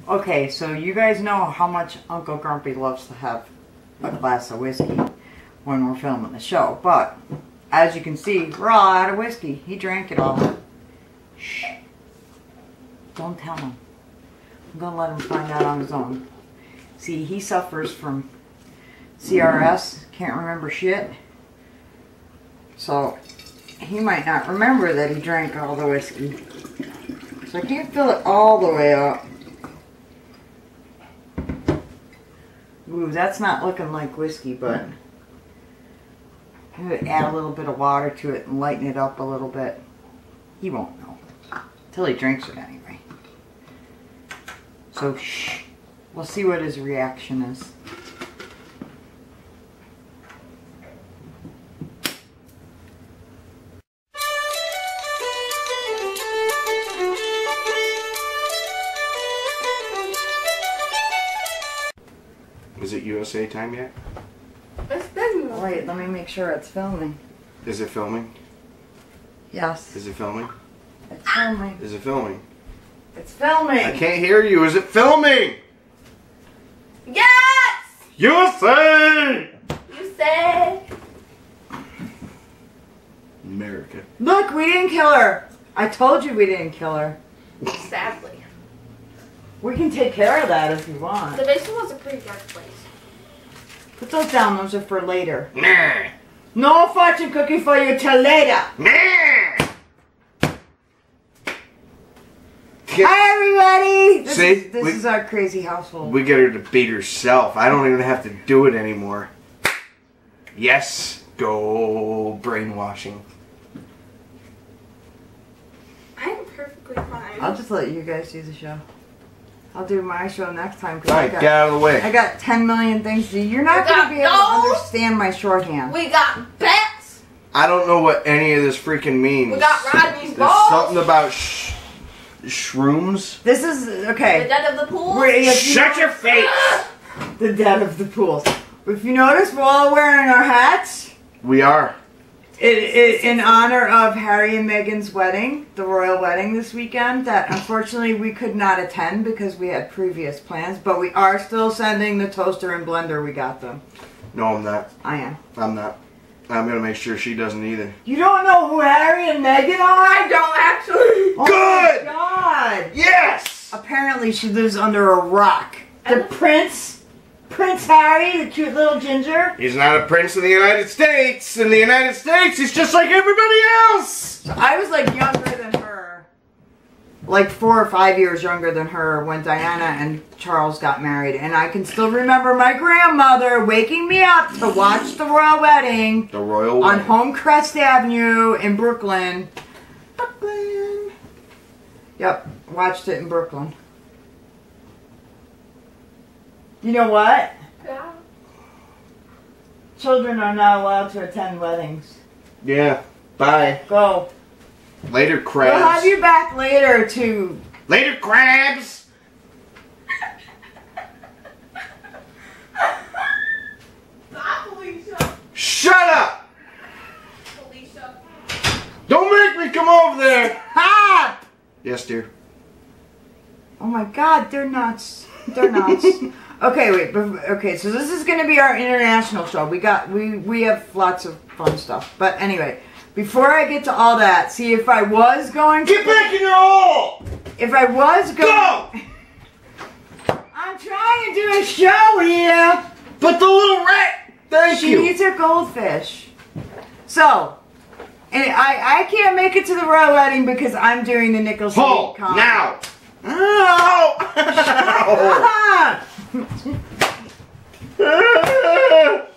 Okay, so you guys know how much Uncle Grumpy loves to have a glass of whiskey when we're filming the show. But, as you can see, we're all out of whiskey. He drank it all. Shh. Don't tell him. I'm going to let him find out on his own. See, he suffers from CRS. Can't remember shit. So, he might not remember that he drank all the whiskey. So I can't fill it all the way up. Ooh, that's not looking like whiskey, but I'm going to add a little bit of water to it and lighten it up a little bit. He won't know. Till he drinks it anyway. So, shh. We'll see what his reaction is. Is it USA time yet? It's been. Wait, let me make sure it's filming. Is it filming? Yes. Is it filming? It's filming. Is it filming? It's filming. I can't hear you. Is it filming? Yes! USA! You say. America. Look, we didn't kill her. I told you we didn't kill her. Sadly. We can take care of that if you want. The basement was a pretty dark place. Put those down. Those are for later. Nah. No fortune cookie for you till later. Nah. Hi, everybody. This See? is our crazy household. We get her to beat herself. I don't even have to do it anymore. Yes. Go brainwashing. I'm perfectly fine. I'll just let you guys do the show. I'll do my show next time. Alright, get out of the way. I got 10 million things to do. You're not going to be able to understand my shorthand. We got bats. I don't know what any of this freaking means. We got Rodney's There's balls. something about shrooms. This is, okay. The dead of the pool. Shut your face! The dead of the pools. If you notice, we're all wearing our hats. We are. In honor of Harry and Meghan's wedding, the royal wedding this weekend, that unfortunately we could not attend because we had previous plans, but we are still sending the toaster and blender. We got them. No, I'm not. I am. I'm not. I'm going to make sure she doesn't either. You don't know who Harry and Meghan are? I don't actually. Oh Good! my God! Yes! Apparently she lives under a rock. The Prince Harry, the cute little ginger. He's not a prince of the United States. In the United States, he's just like everybody else. So I was like younger than her. Like 4 or 5 years younger than her when Diana and Charles got married. And I can still remember my grandmother waking me up to watch the royal wedding. The royal on wedding. Homecrest Avenue in Brooklyn. Brooklyn. Yep, watched it in Brooklyn. You know what? Yeah. Children are not allowed to attend weddings. Yeah. Bye. Go. Later, crabs. We'll have you back later to... Later, crabs. Stop, Alicia. Shut up. Alicia. Don't make me come over there. Stop! Yes, dear. Oh my God, they're nuts. They're nuts. Okay, wait. Okay, so this is going to be our international show. We have lots of fun stuff. But anyway, before I get to all that, see if I was going to... Get back in your hole. If I was going... Go. I'm trying to do a show here. But the little rat. Thank She you. needs her goldfish. So, and I can't make it to the royal wedding because I'm doing the Nicholson Hold comedy. now. Ow.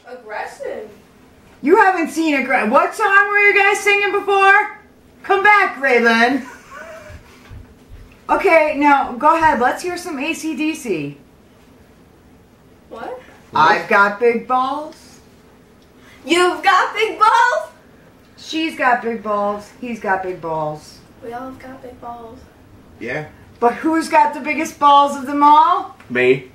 Aggressive. You haven't seen a great... What song were you guys singing before? Come back, Raylan. Okay, now, go ahead. Let's hear some AC/DC. What? I've got big balls. You've got big balls. She's got big balls. He's got big balls. We all have got big balls. Yeah. But who's got the biggest balls of them all? Me.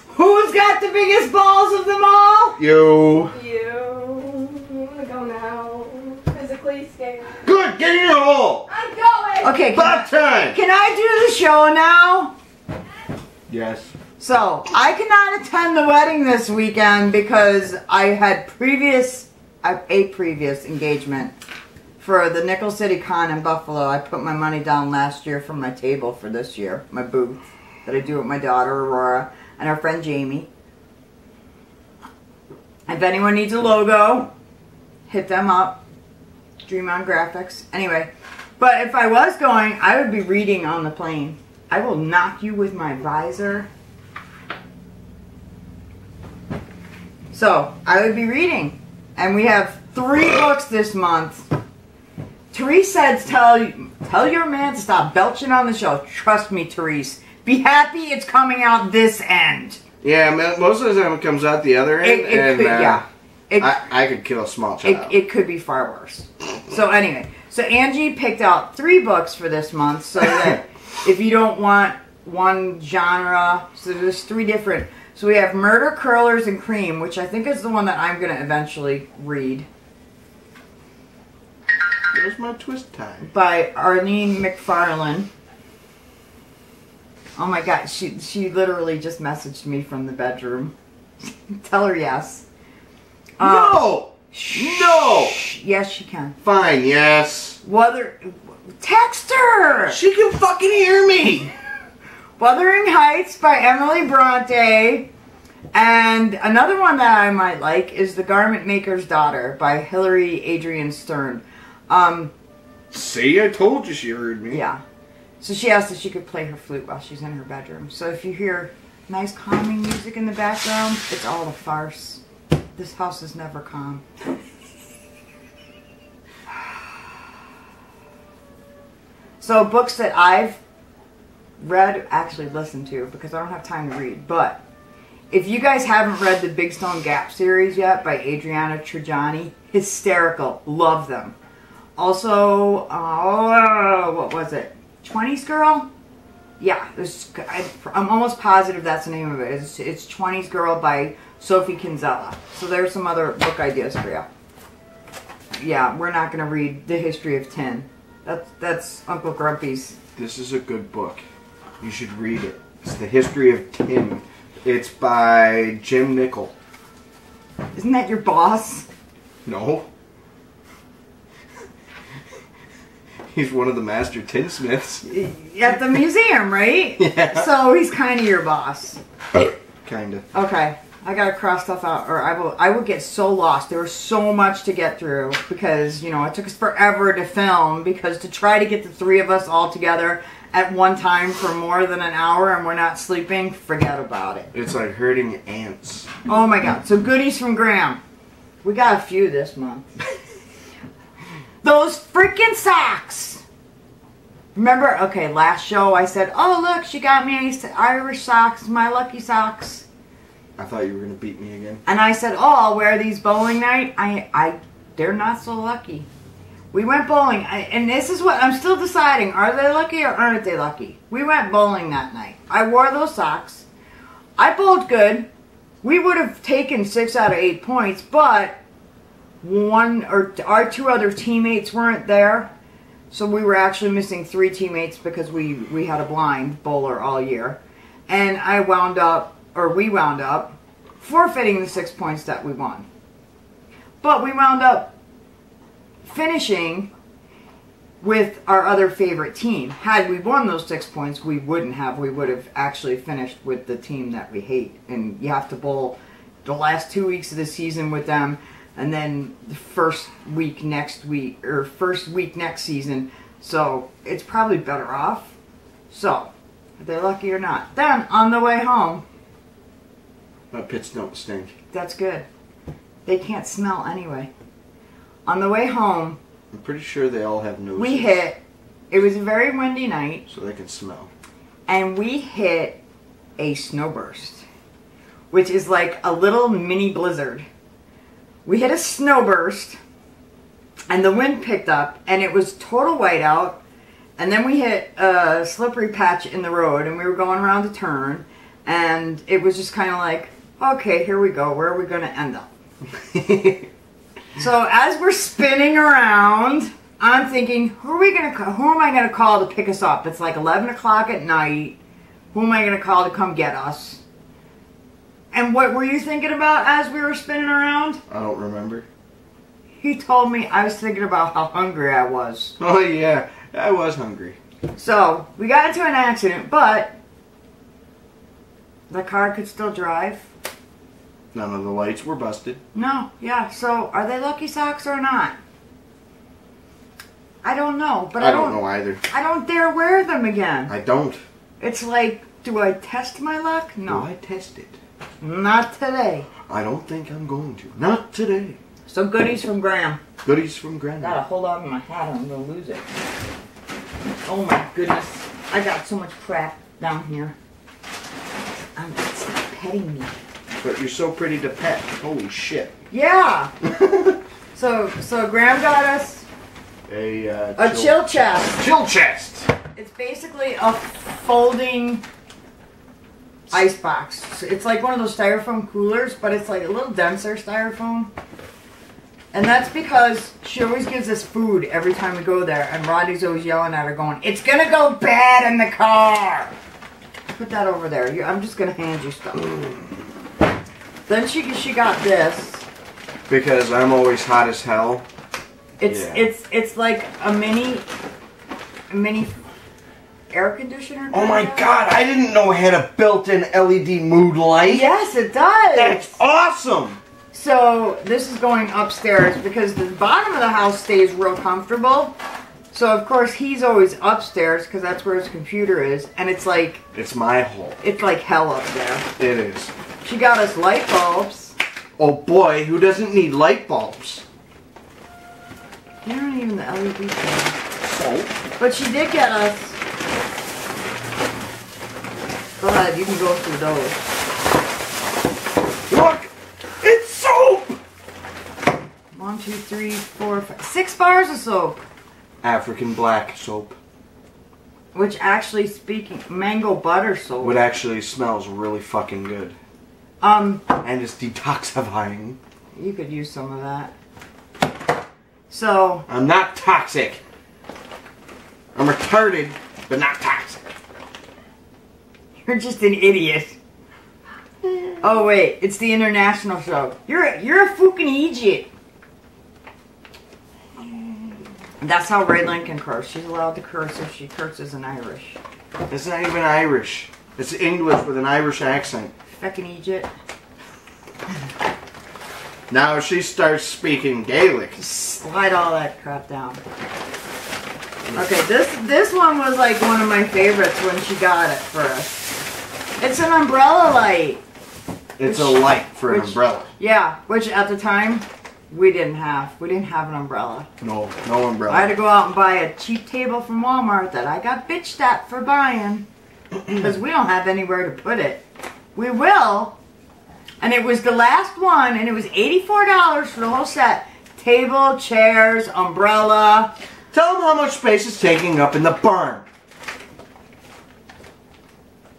Who's got the biggest balls of them all? You. You. I'm gonna go now. Physically scared. Good. Get in your hole. I'm going. Okay, About time! can I do the show now? Yes. So, I cannot attend the wedding this weekend because I had a previous engagement for the Nickel City Con in Buffalo. I put my money down last year for my table for this year, my booth that I do with my daughter Aurora and our friend Jamie. If anyone needs a logo, hit them up. Dream on Graphics. Anyway, but if I was going, I would be reading on the plane. I will knock you with my visor. So, I would be reading. And we have 3 books this month. Therese said, tell your man to stop belching on the show. Trust me, Therese. Be happy it's coming out this end. Yeah, most of the time it comes out the other end. It could, yeah. I could kill a small child. It could be far worse. So anyway, so Angie picked out 3 books for this month so that if you don't want one genre, so there's 3 different. So we have Murder, Curlers, and Cream, which I think is the one that I'm going to eventually read. There's my twist tie. By Arlene McFarlane. Oh my god, she literally just messaged me from the bedroom. Tell her yes. No! No! Yes, she can. Fine, yes. Text her! She can fucking hear me! Wuthering Heights by Emily Bronte. And another one that I might like is The Garment Maker's Daughter by Hilary Adrian Stern. See, I told you she heard me. Yeah. So she asked if she could play her flute while she's in her bedroom. So if you hear nice calming music in the background, it's all a farce. This house is never calm. So books that I've read, actually listened to, because I don't have time to read, but if you guys haven't read the Big Stone Gap series yet by Adriana Trajani, hysterical. Love them. Also, what was it? 20s Girl? Yeah, I'm almost positive that's the name of it. It's 20s Girl by Sophie Kinsella. So there's some other book ideas for you. Yeah, we're not going to read The History of Tin. That's Uncle Grumpy's. This is a good book. You should read it. It's The History of Tin. It's by Jim Nickel. Isn't that your boss? No. He's one of the master tinsmiths. At the museum, right? Yeah. So he's kind of your boss. Kind of. Okay. I gotta cross stuff out, or I will get so lost. There was so much to get through because, you know, it took us forever to film because to try to get the 3 of us all together at one time for more than an hour and we're not sleeping, forget about it. It's like herding ants. Oh my god. So goodies from Graham. We got a few this month. Those freaking socks! Remember, okay, last show I said, oh look, she got me Irish socks, my lucky socks. I thought you were going to beat me again. And I said, oh, I'll wear these bowling night. They're not so lucky. We went bowling, and this is what I'm still deciding. Are they lucky or aren't they lucky? We went bowling that night. I wore those socks. I bowled good. We would have taken 6 out of 8 points, but our 2 other teammates weren't there. So we were actually missing 3 teammates because we had a blind bowler all year. And we wound up forfeiting the 6 points that we won. But we wound up finishing with our other favorite team. Had we won those 6 points, we wouldn't have. We would have actually finished with the team that we hate. And you have to bowl the last 2 weeks of the season with them, and then the first week next season. So it's probably better off. So, are they lucky or not? Then, on the way home, My pits don't stink. that's good. They can't smell anyway. On the way home, I'm pretty sure they all have noses. it was a very windy night, So they can smell. and we hit a snowburst, which is like a little mini blizzard. We hit a snowburst, and the wind picked up, and it was total whiteout, and then we hit a slippery patch in the road, and we were going around a turn, and it was just kind of like, okay, here we go, where are we going to end up? So as we're spinning around, I'm thinking, who am I gonna call to pick us up? It's like 11 o'clock at night. Who am I gonna call to come get us? And what were you thinking about as we were spinning around? I don't remember. He told me I was thinking about how hungry I was. Oh yeah, I was hungry. So, we got into an accident, but the car could still drive. None of the lights were busted. No, yeah, so are they lucky socks or not? I don't know, but I don't know either. I don't dare wear them again. I don't. It's like, do I test my luck? No. Do I test it? Not today. I don't think I'm going to. Not today. So goodies from Graham. Goodies from Grandma. Gotta hold on to my hat or I'm gonna lose it. Oh my goodness. I got so much crap down here. Stop petting me. But you're so pretty to pet. Holy shit. Yeah. So Graham got us a chill chest. Chill chest. It's basically a folding ice box. It's like one of those styrofoam coolers, but it's like a little denser styrofoam. And that's because she always gives us food every time we go there, and Rodney's always yelling at her going, "It's gonna go bad in the car!" Put that over there. I'm just gonna hand you stuff. Then she got this. Because I'm always hot as hell. It's like a mini air conditioner. Oh my god, I didn't know it had a built-in LED mood light. Yes, it does. That's awesome. So this is going upstairs because the bottom of the house stays real comfortable. So of course he's always upstairs because that's where his computer is, and it's like my hole. It's like hell up there. It is. She got us light bulbs. Oh boy, who doesn't need light bulbs? They're not even the LED thing. So? But she did get us. Go ahead, you can go through those. Look! It's soap! 1, 2, 3, 4, 5, 6 bars of soap. African black soap. Which actually, speaking, mango butter soap. What actually smells really fucking good. And it's detoxifying. You could use some of that. So. I'm not toxic. I'm retarded, but not toxic. You're just an idiot. Oh wait, it's the international show. You're a fucking idiot. That's how Raylan can curse. She's allowed to curse if she curses in Irish. It's not even Irish. It's English with an Irish accent. Fucking idiot. Now if she starts speaking Gaelic. Slide all that crap down. Okay, this one was like one of my favorites when she got it for us. It's an umbrella light. It's a light for an umbrella. Yeah, which at the time we didn't have. We didn't have an umbrella. No umbrella. I had to go out and buy a cheap table from Walmart that I got bitched at for buying. Because we don't have anywhere to put it. We will. And it was the last one, and it was $84 for the whole set. Table, chairs, umbrella. Tell them how much space it's taking up in the barn.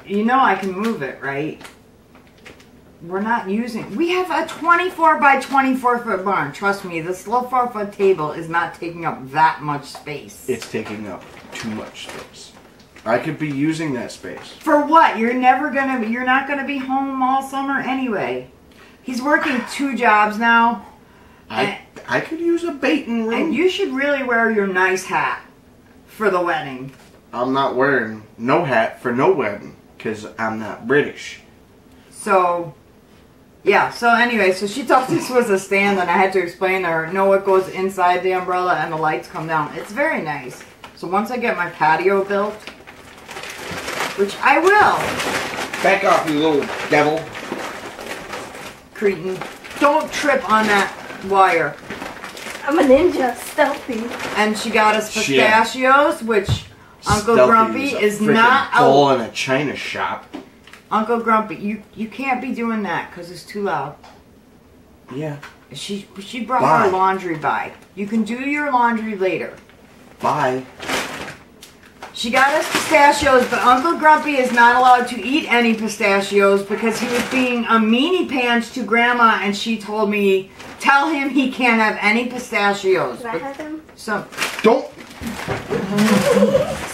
You know I can move it, right? We're not using... We have a 24 by 24 foot barn. Trust me, this little 4 foot table is not taking up that much space. It's taking up too much space. I could be using that space. For what? You're not gonna be home all summer anyway. He's working 2 jobs now. I could use a baiting room. And you should really wear your nice hat for the wedding. I'm not wearing no hat for no wedding because I'm not British. So, yeah. So anyway, so she thought this was a stand, and I had to explain to her, no, it goes inside the umbrella and the lights come down. It's very nice. So once I get my patio built, which I will. Back off, you little devil. Cretin. Don't trip on that wire. I'm a ninja, stealthy. And she got us pistachios, which Uncle Stealthy Grumpy is not bull in a china shop. Uncle Grumpy, you can't be doing that because it's too loud. Yeah. She brought her laundry by. You can do your laundry later. Bye. She got us pistachios, but Uncle Grumpy is not allowed to eat any pistachios because he was being a meanie pants to Grandma, and she told me Tell him he can't have any pistachios. Can I have them? Don't.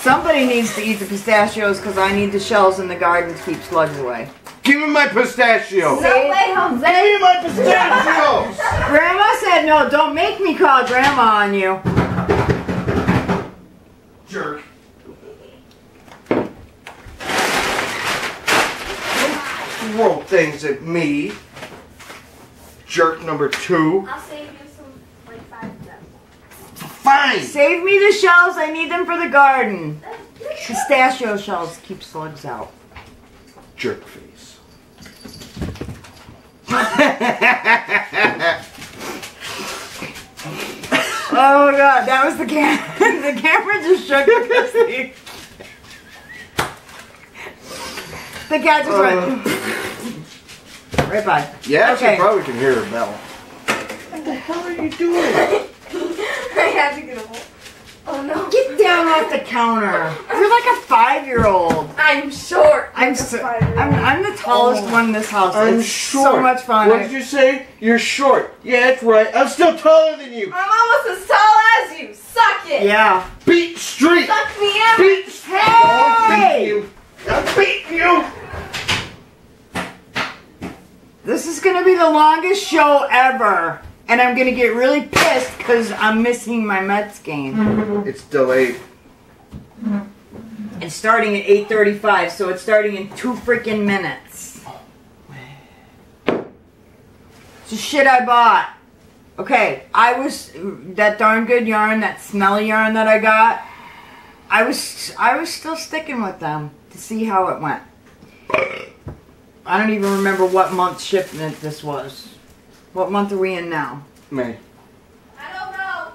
Somebody needs to eat the pistachios because I need the shells in the garden to keep slugs away. Give me my pistachio. No way, Jose. Give me my pistachios. Grandma said no. Don't make me call Grandma on you. Jerk. Throw things at me. Jerk number 2. I'll save you some, like 5 of them. Fine. Save me the shells. I need them for the garden. Pistachio shells keep slugs out. Jerk face. Oh my god, that was the camera. The camera just shook because the cat just went right by. Yeah, Okay. you probably can hear her bell. What the hell are you doing? I have to get a hold. Oh no. Get down off the counter. You're like a 5-year-old. I'm short. I'm the tallest one in this house. I'm It's short. so much fun. What did you say? You're short. Yeah, that's right. I'm still taller than you. I'm almost as tall as you. Suck it. Yeah. Beat street. Suck me in. Beat street. Hey! I'm beating you. This is going to be the longest show ever. And I'm going to get really pissed because I'm missing my Mets game. It's delayed. It's starting at 8:35, so it's starting in 2 freaking minutes. It's the shit I bought. Okay, that darn good yarn, that smelly yarn that I got, I was still sticking with them to see how it went. I don't even remember what month shipment this was. What month are we in now? May. I don't know.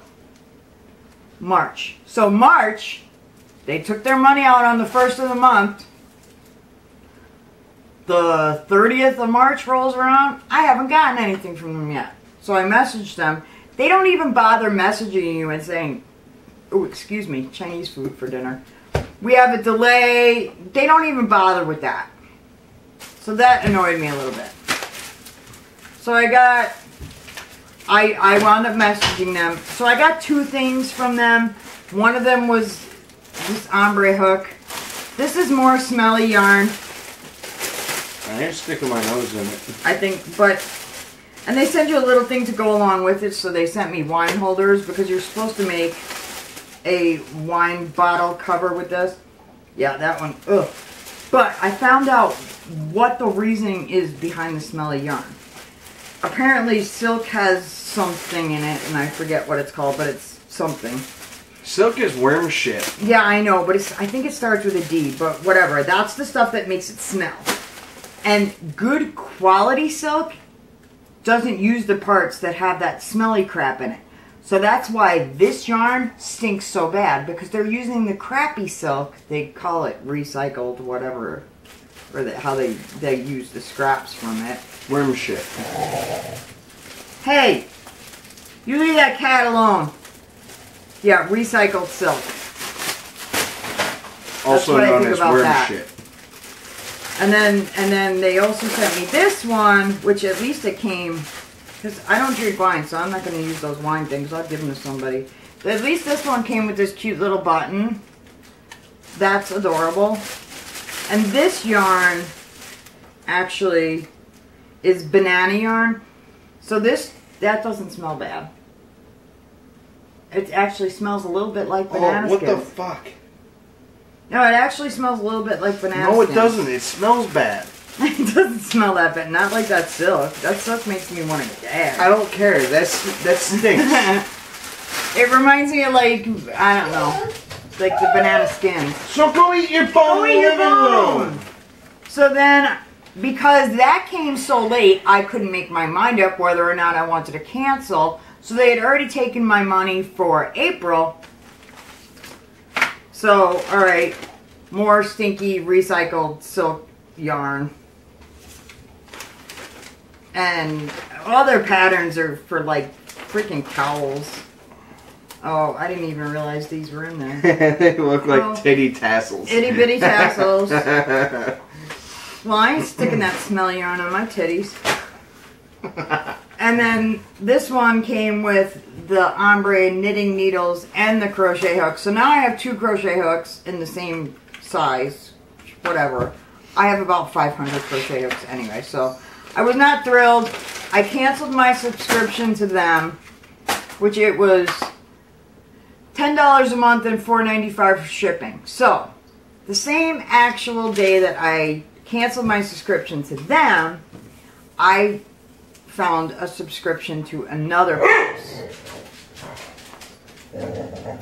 March. So March, they took their money out on the 1st of the month. The 30th of March rolls around. I haven't gotten anything from them yet. So I messaged them. They don't even bother messaging you and saying, oh, excuse me, Chinese food for dinner. We have a delay. They don't even bother with that. So that annoyed me a little bit. So I wound up messaging them. So I got 2 things from them. One of them was this ombre hook. This is more smelly yarn. I ain't sticking my nose in it. I think, and they send you a little thing to go along with it. So they sent me wine holders because you're supposed to make a wine bottle cover with this. Yeah, that one. Ugh. But I found out what the reasoning is behind the smelly yarn. Apparently silk has something in it, and I forget what it's called, but it's something. Silk is worm shit. Yeah, I know, but I think it starts with a D, but whatever. That's the stuff that makes it smell. And good quality silk doesn't use the parts that have that smelly crap in it. So that's why this yarn stinks so bad, because they're using the crappy silk. They call it recycled, whatever, or how they use the scraps from it. Worm shit. Hey, you leave that cat alone. Yeah, recycled silk. Also known as worm shit. And then they also sent me this one, which at least it came, because I don't drink wine, so I'm not going to use those wine things. I'll give them to somebody. But at least this one came with this cute little button. That's adorable. And this yarn actually is banana yarn. So that doesn't smell bad. It actually smells a little bit like banana what skins. the fuck? No, it actually smells a little bit like banana No, it skins. doesn't. It smells bad. It doesn't smell that bad. Not like that silk. That silk makes me want to gag. I don't care. That stinks. It reminds me of, like, I don't know, like the banana skins. So go eat your bone in the living room. So then, because that came so late, I couldn't make my mind up whether or not I wanted to cancel. So they had already taken my money for April. So, alright, more stinky recycled silk yarn. And all their patterns are for, like, freaking cowls. Oh, I didn't even realize these were in there. They look like titty tassels. Itty bitty tassels. Well, I ain't sticking that smelly yarn on my titties. And then this one came with the ombre knitting needles and the crochet hook. So now I have 2 crochet hooks in the same size, whatever. I have about 500 crochet hooks anyway, so I was not thrilled. I canceled my subscription to them, which it was $10 a month and $4.95 for shipping. So the same actual day that I canceled my subscription to them, I found a subscription to another place.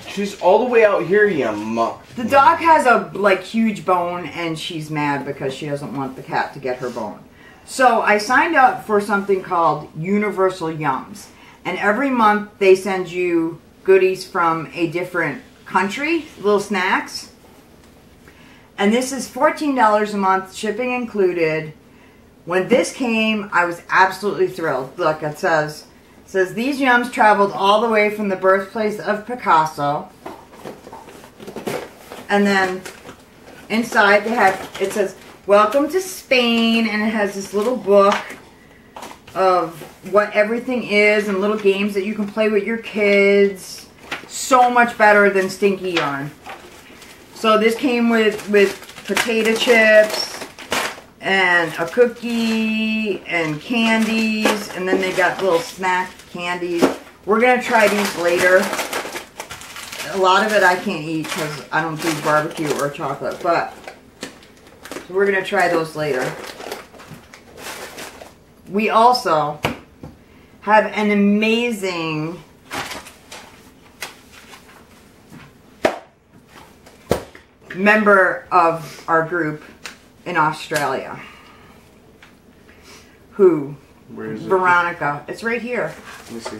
She's all the way out here, you muck. The dog has a huge bone and she's mad because she doesn't want the cat to get her bone. So I signed up for something called Universal Yums. And every month they send you goodies from a different country, little snacks. And this is $14 a month, shipping included. When this came, I was absolutely thrilled. Look, it says these yums traveled all the way from the birthplace of Picasso. And then inside it says, welcome to Spain, and it has this little book of what everything is and little games that you can play with your kids. So much better than stinky yarn. So this came with potato chips and a cookie and candies, and then they got little snack candies. We're gonna try these later. A lot of it I can't eat because I don't do barbecue or chocolate, but we're gonna try those later. We also have an amazing member of our group in Australia who, where is it? Veronica, it's right here, Let me see.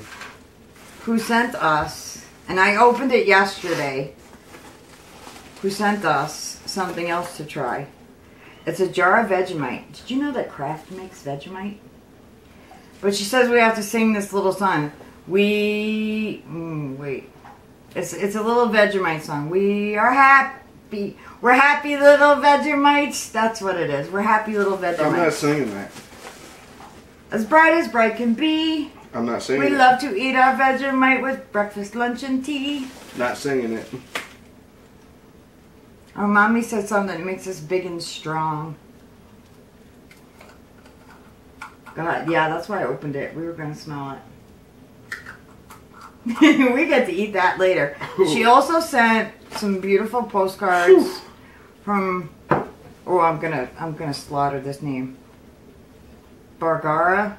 who sent us, and I opened it yesterday, who sent us something else to try. It's a jar of Vegemite. Did you know that Kraft makes Vegemite? But she says we have to sing this little song. Wait. It's a little Vegemite song. We are happy. We're happy little Vegemites. That's what it is. We're happy little Vegemites. I'm not singing that. As bright can be. I'm not singing We it. love to eat our Vegemite with breakfast, lunch, and tea. Not singing it. Our mommy said something that makes us big and strong. God, yeah, that's why I opened it. We were going to smell it. We get to eat that later. She also sent some beautiful postcards from, oh, I'm gonna slaughter this name. Bargara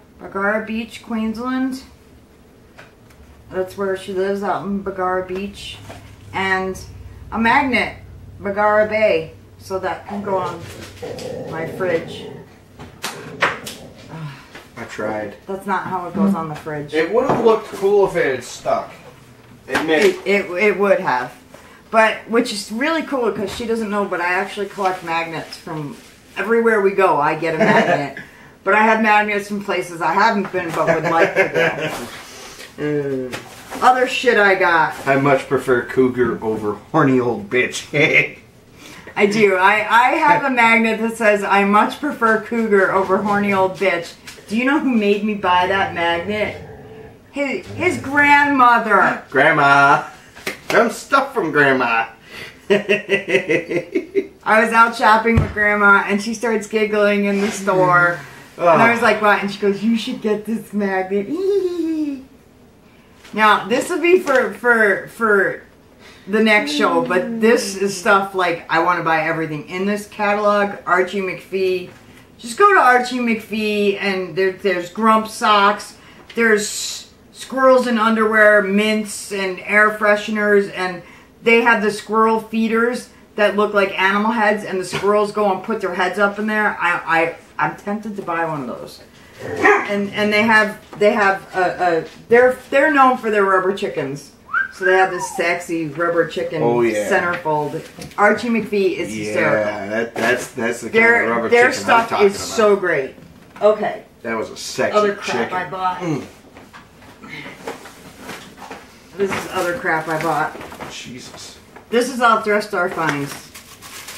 Beach, Queensland. That's where she lives, out in Bargara Beach. And a magnet, Bargara Bay, so that can go on my fridge. I tried. That's not how it goes on the fridge. It would have looked cool if it had stuck. It would have. But, which is really cool because she doesn't know, but I actually collect magnets from everywhere we go. I get a magnet. But I have magnets from places I haven't been but would like to go. Other shit I got. I much prefer cougar over horny old bitch. I do. I have a magnet that says I much prefer cougar over horny old bitch. Do you know who made me buy that magnet? His grandmother. Grandma. Some stuff from Grandma. I was out shopping with Grandma and she starts giggling in the store. Oh. And I was like, what? And she goes, you should get this magnet. Now, this will be for the next show, but this is stuff like I want to buy everything in this catalog. Archie McPhee. Just go to Archie McPhee and there's Grump socks. There's squirrels in underwear, mints, and air fresheners, and they have the squirrel feeders that look like animal heads, and the squirrels go and put their heads up in there. I'm tempted to buy one of those. And they have they're known for their rubber chickens. So they have this sexy rubber chicken centerfold. Archie McPhee is hysterical. Yeah, that's the kind of rubber their chicken stuff I'm talking is about. so great. Okay. That was a sexy Other crap chicken. I bought. This is other crap I bought. Jesus. This is all Thrift Store finds.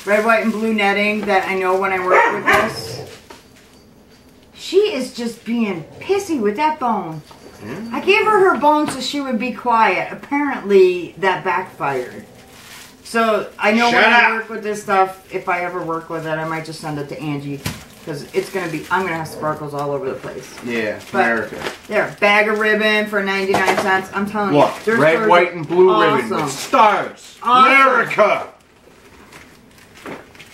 Red, white, and blue netting that I know when I work with this. She is just being pissy with that bone. Yeah. I gave her bone so she would be quiet. Apparently, that backfired. So, I know when I work with this stuff, if I ever work with it, I might just send it to Angie. Because it's going to be, I'm going to have sparkles all over the place. Yeah, But America. there, bag of ribbon for 99 cents. I'm telling Look, you. red, white, and blue ribbon with stars. Awesome. America.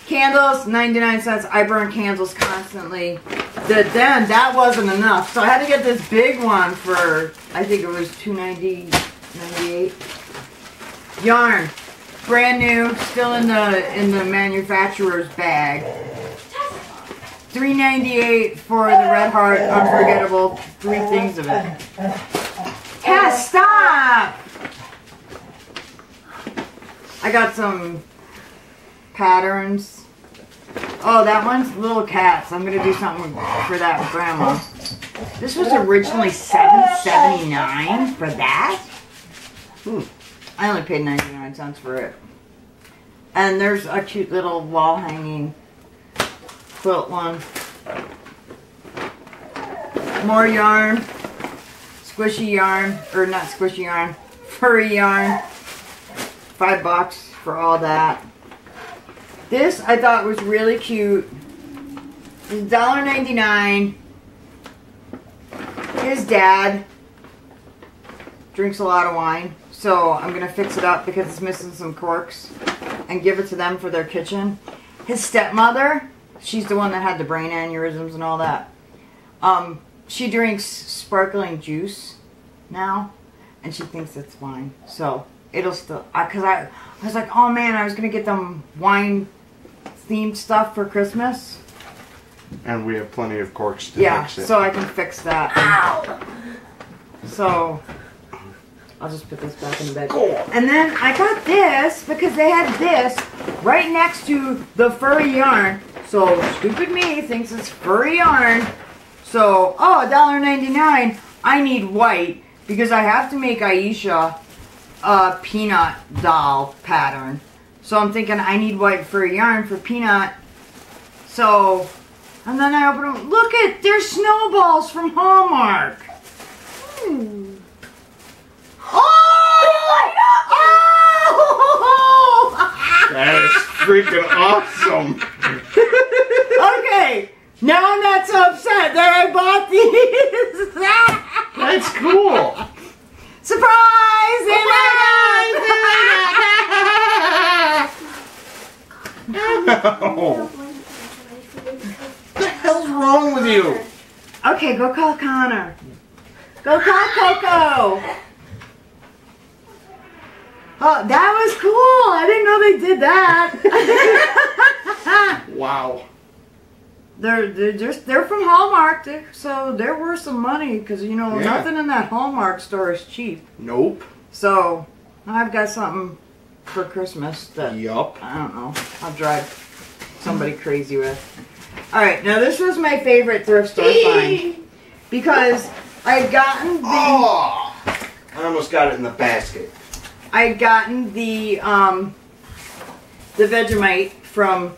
Candles, 99 cents. I burn candles constantly. Then that wasn't enough. So I had to get this big one for, I think it was $2.98. Yarn. Brand new, still in the manufacturer's bag. $3.98 for the Red Heart Unforgettable. 3 things of it. Cass, stop! I got some patterns. Oh, that one's little cats. I'm gonna do something for that with Grandma. This was originally $7.79 for that. I only paid 99 cents for it. And there's a cute little wall hanging quilt one. More yarn. Squishy yarn. Or not squishy yarn. Furry yarn. $5 for all that. This I thought was really cute. It's $1.99. His dad drinks a lot of wine. So I'm going to fix it up because it's missing some corks and give it to them for their kitchen. His stepmother, she's the one that had the brain aneurysms and all that. She drinks sparkling juice now and she thinks it's wine. So it'll still, because I was like, oh man, I was going to get them wine themed stuff for Christmas. And we have plenty of corks to fix it. So I can fix that. Ow! So I'll just put this back in the bed. Cool. And then I got this because they had this right next to the furry yarn. So stupid me thinks it's furry yarn. So, oh, $1.99. I need white because I have to make Aisha a peanut doll pattern. So I'm thinking I need white furry yarn for peanut. So, and then I open them. Look at, they're snowballs from Hallmark. Oh! That is freaking awesome. Okay, now I'm not so upset that I bought these. That's cool. Surprise! No. What the hell's wrong with you? Okay, go call Connor. Go call Coco. Oh, that was cool. I didn't know they did that. Wow. They're from Hallmark, so they're worth some money because you know nothing in that Hallmark store is cheap. Nope. So I've got something for Christmas that Yup. I don't know. I'll drive somebody crazy with. All right, now this was my favorite thrift store find because I had gotten the. Oh, I almost got it in the basket. I had gotten the Vegemite from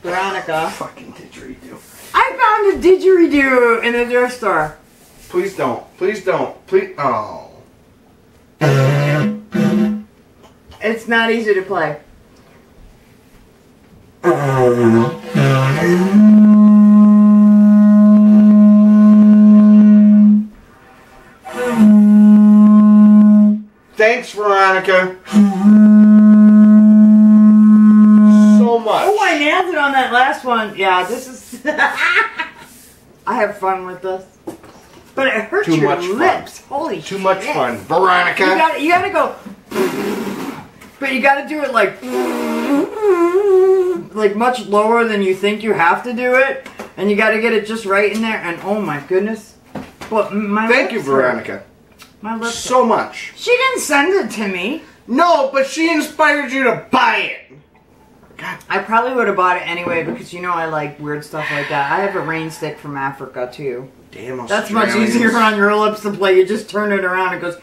Veronica. Fucking didgeridoo. I found a didgeridoo in the thrift store. Please don't. Please don't. Please. Oh. It's not easy to play. Thanks, Veronica. So much. Oh, I nailed it on that last one. Yeah, this is... I have fun with this. But it hurts Too your much lips. fun. Holy shit. Too much fun. Veronica. You gotta go... But you gotta do it like much lower than you think you have to do it. And you gotta get it just right in there. And oh my goodness. But my Thank you, lips hurt. Veronica. My lips So hurt. much. She didn't send it to me. No, but she inspired you to buy it. God. I probably would have bought it anyway because you know I like weird stuff like that. I have a rain stick from Africa too. Damn, That's much easier on your lips to play. You just turn it around and it goes...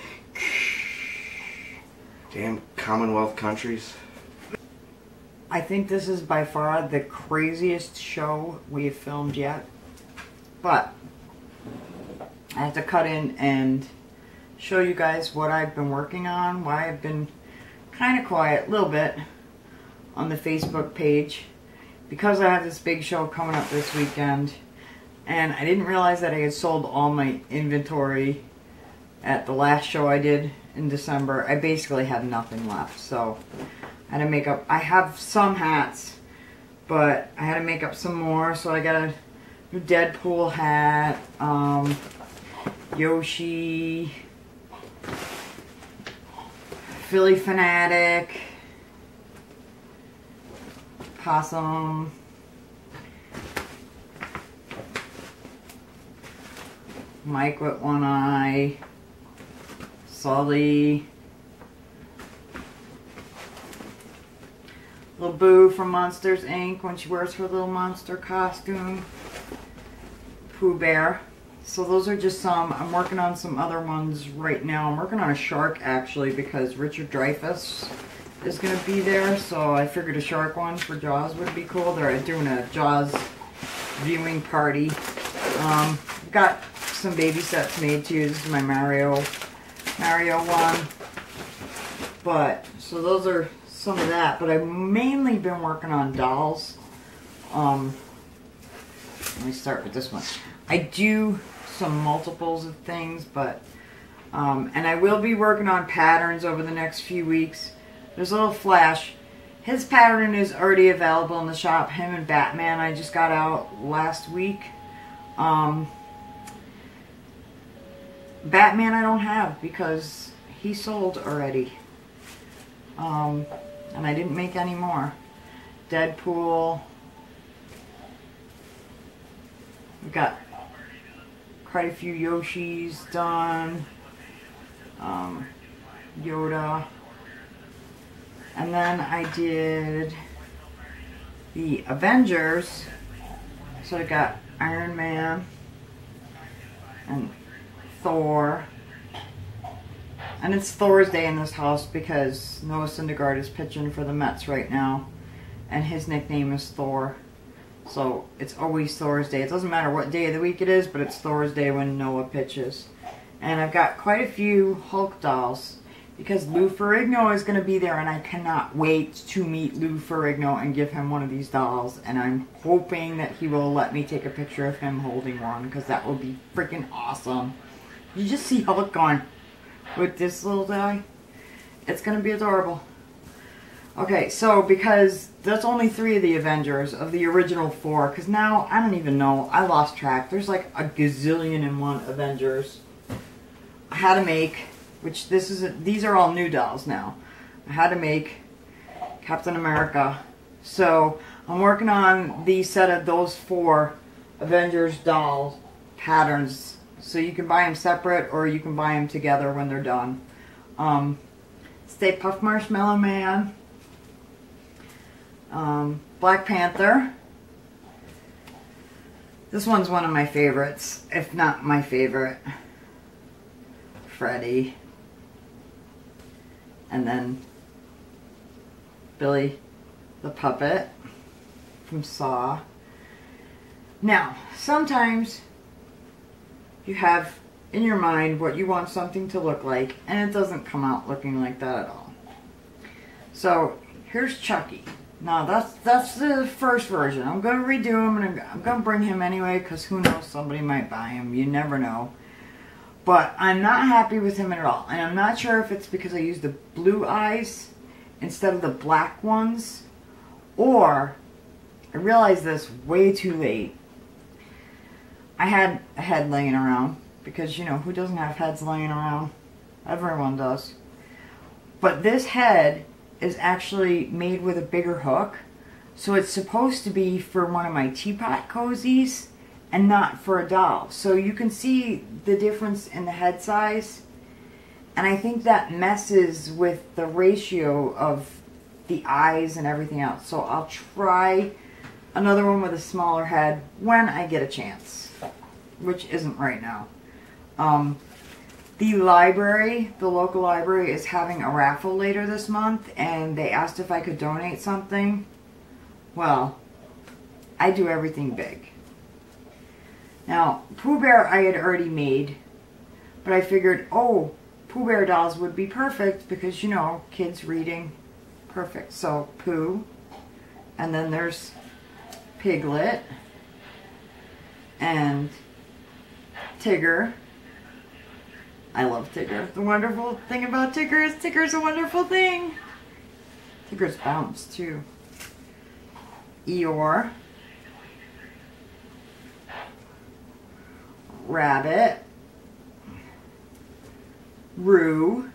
Damn Commonwealth countries. I think this is by far the craziest show we have filmed yet. But I have to cut in and show you guys what I've been working on, why I've been kind of quiet a little bit on the Facebook page, because I have this big show coming up this weekend, and I didn't realize that I had sold all my inventory at the last show I did in December. I basically had nothing left, so I had to make up. I have some hats, but I had to make up some more, so I got a new Deadpool hat, Yoshi, Philly Fanatic, Possum, Mike with one eye, Sully, Little Boo from Monsters Inc. when she wears her little monster costume, Pooh Bear. So those are just some. I'm working on some other ones right now. I'm working on a shark actually because Richard Dreyfuss is going to be there. So I figured a shark one for Jaws would be cool. They're doing a Jaws viewing party. Got some baby sets made too. This is my Mario one. But, so those are some of that. But I've mainly been working on dolls. Let me start with this one. I do some multiples of things, but and I will be working on patterns over the next few weeks. There's a little flash. His pattern is already available in the shop. Him and Batman I just got out last week. Batman I don't have because he sold already. And I didn't make any more. Deadpool. We've got quite a few Yoshis done, Yoda, and then I did the Avengers, so I got Iron Man and Thor, and it's Thor's Day in this house because Noah Syndergaard is pitching for the Mets right now, and his nickname is Thor. So it's always Thor's Day. It doesn't matter what day of the week it is, but it's Thor's Day when Noah pitches. And I've got quite a few Hulk dolls because Lou Ferrigno is going to be there, and I cannot wait to meet Lou Ferrigno and give him one of these dolls. And I'm hoping that he will let me take a picture of him holding one because that would be freaking awesome. You just see Hulk going with this little guy. It's going to be adorable. Okay, so because there's only 3 of the Avengers of the original 4, because now I don't even know, I lost track. There's like a gazillion and one Avengers. I had to make, which these are all new dolls now. I had to make Captain America. So I'm working on the set of those 4 Avengers dolls patterns. So you can buy them separate or you can buy them together when they're done. Stay Puft Marshmallow Man. Black Panther. This one's one of my favorites, if not my favorite. Freddy. And then Billy the Puppet from Saw. Now, sometimes you have in your mind what you want something to look like, and it doesn't come out looking like that at all. So, here's Chucky. Now, that's the first version. I'm going to redo him, and I'm going to bring him anyway, because who knows, somebody might buy him. You never know. But I'm not happy with him at all. And I'm not sure if it's because I used the blue eyes instead of the black ones, or I realized this way too late. I had a head laying around, because, you know, who doesn't have heads laying around? Everyone does. But this head is actually made with a bigger hook, so it's supposed to be for one of my teapot cozies and not for a doll. So you can see the difference in the head size, and I think that messes with the ratio of the eyes and everything else. So I'll try another one with a smaller head when I get a chance, which isn't right now. The library, the local library, is having a raffle later this month, and they asked if I could donate something. Well, I do everything big. Now, Pooh Bear I had already made, but I figured, oh, Pooh Bear dolls would be perfect because, you know, kids reading, perfect. So, Pooh, and then there's Piglet, and Tigger. I love Tigger. The wonderful thing about Tigger is Tigger's a wonderful thing. Tigger's bounced too. Eeyore. Rabbit. Roo.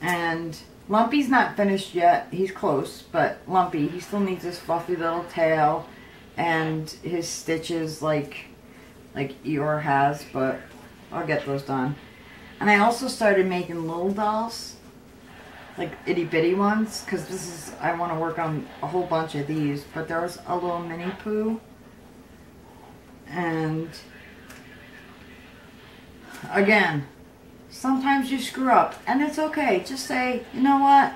And Lumpy's not finished yet. He's close, but Lumpy, he still needs his fluffy little tail and his stitches like Eeyore has, but I'll get those done. And I also started making little dolls, like itty bitty ones, because I want to work on a whole bunch of these. But there was a little mini Pooh, and again, sometimes you screw up, and it's okay. Just say, you know what,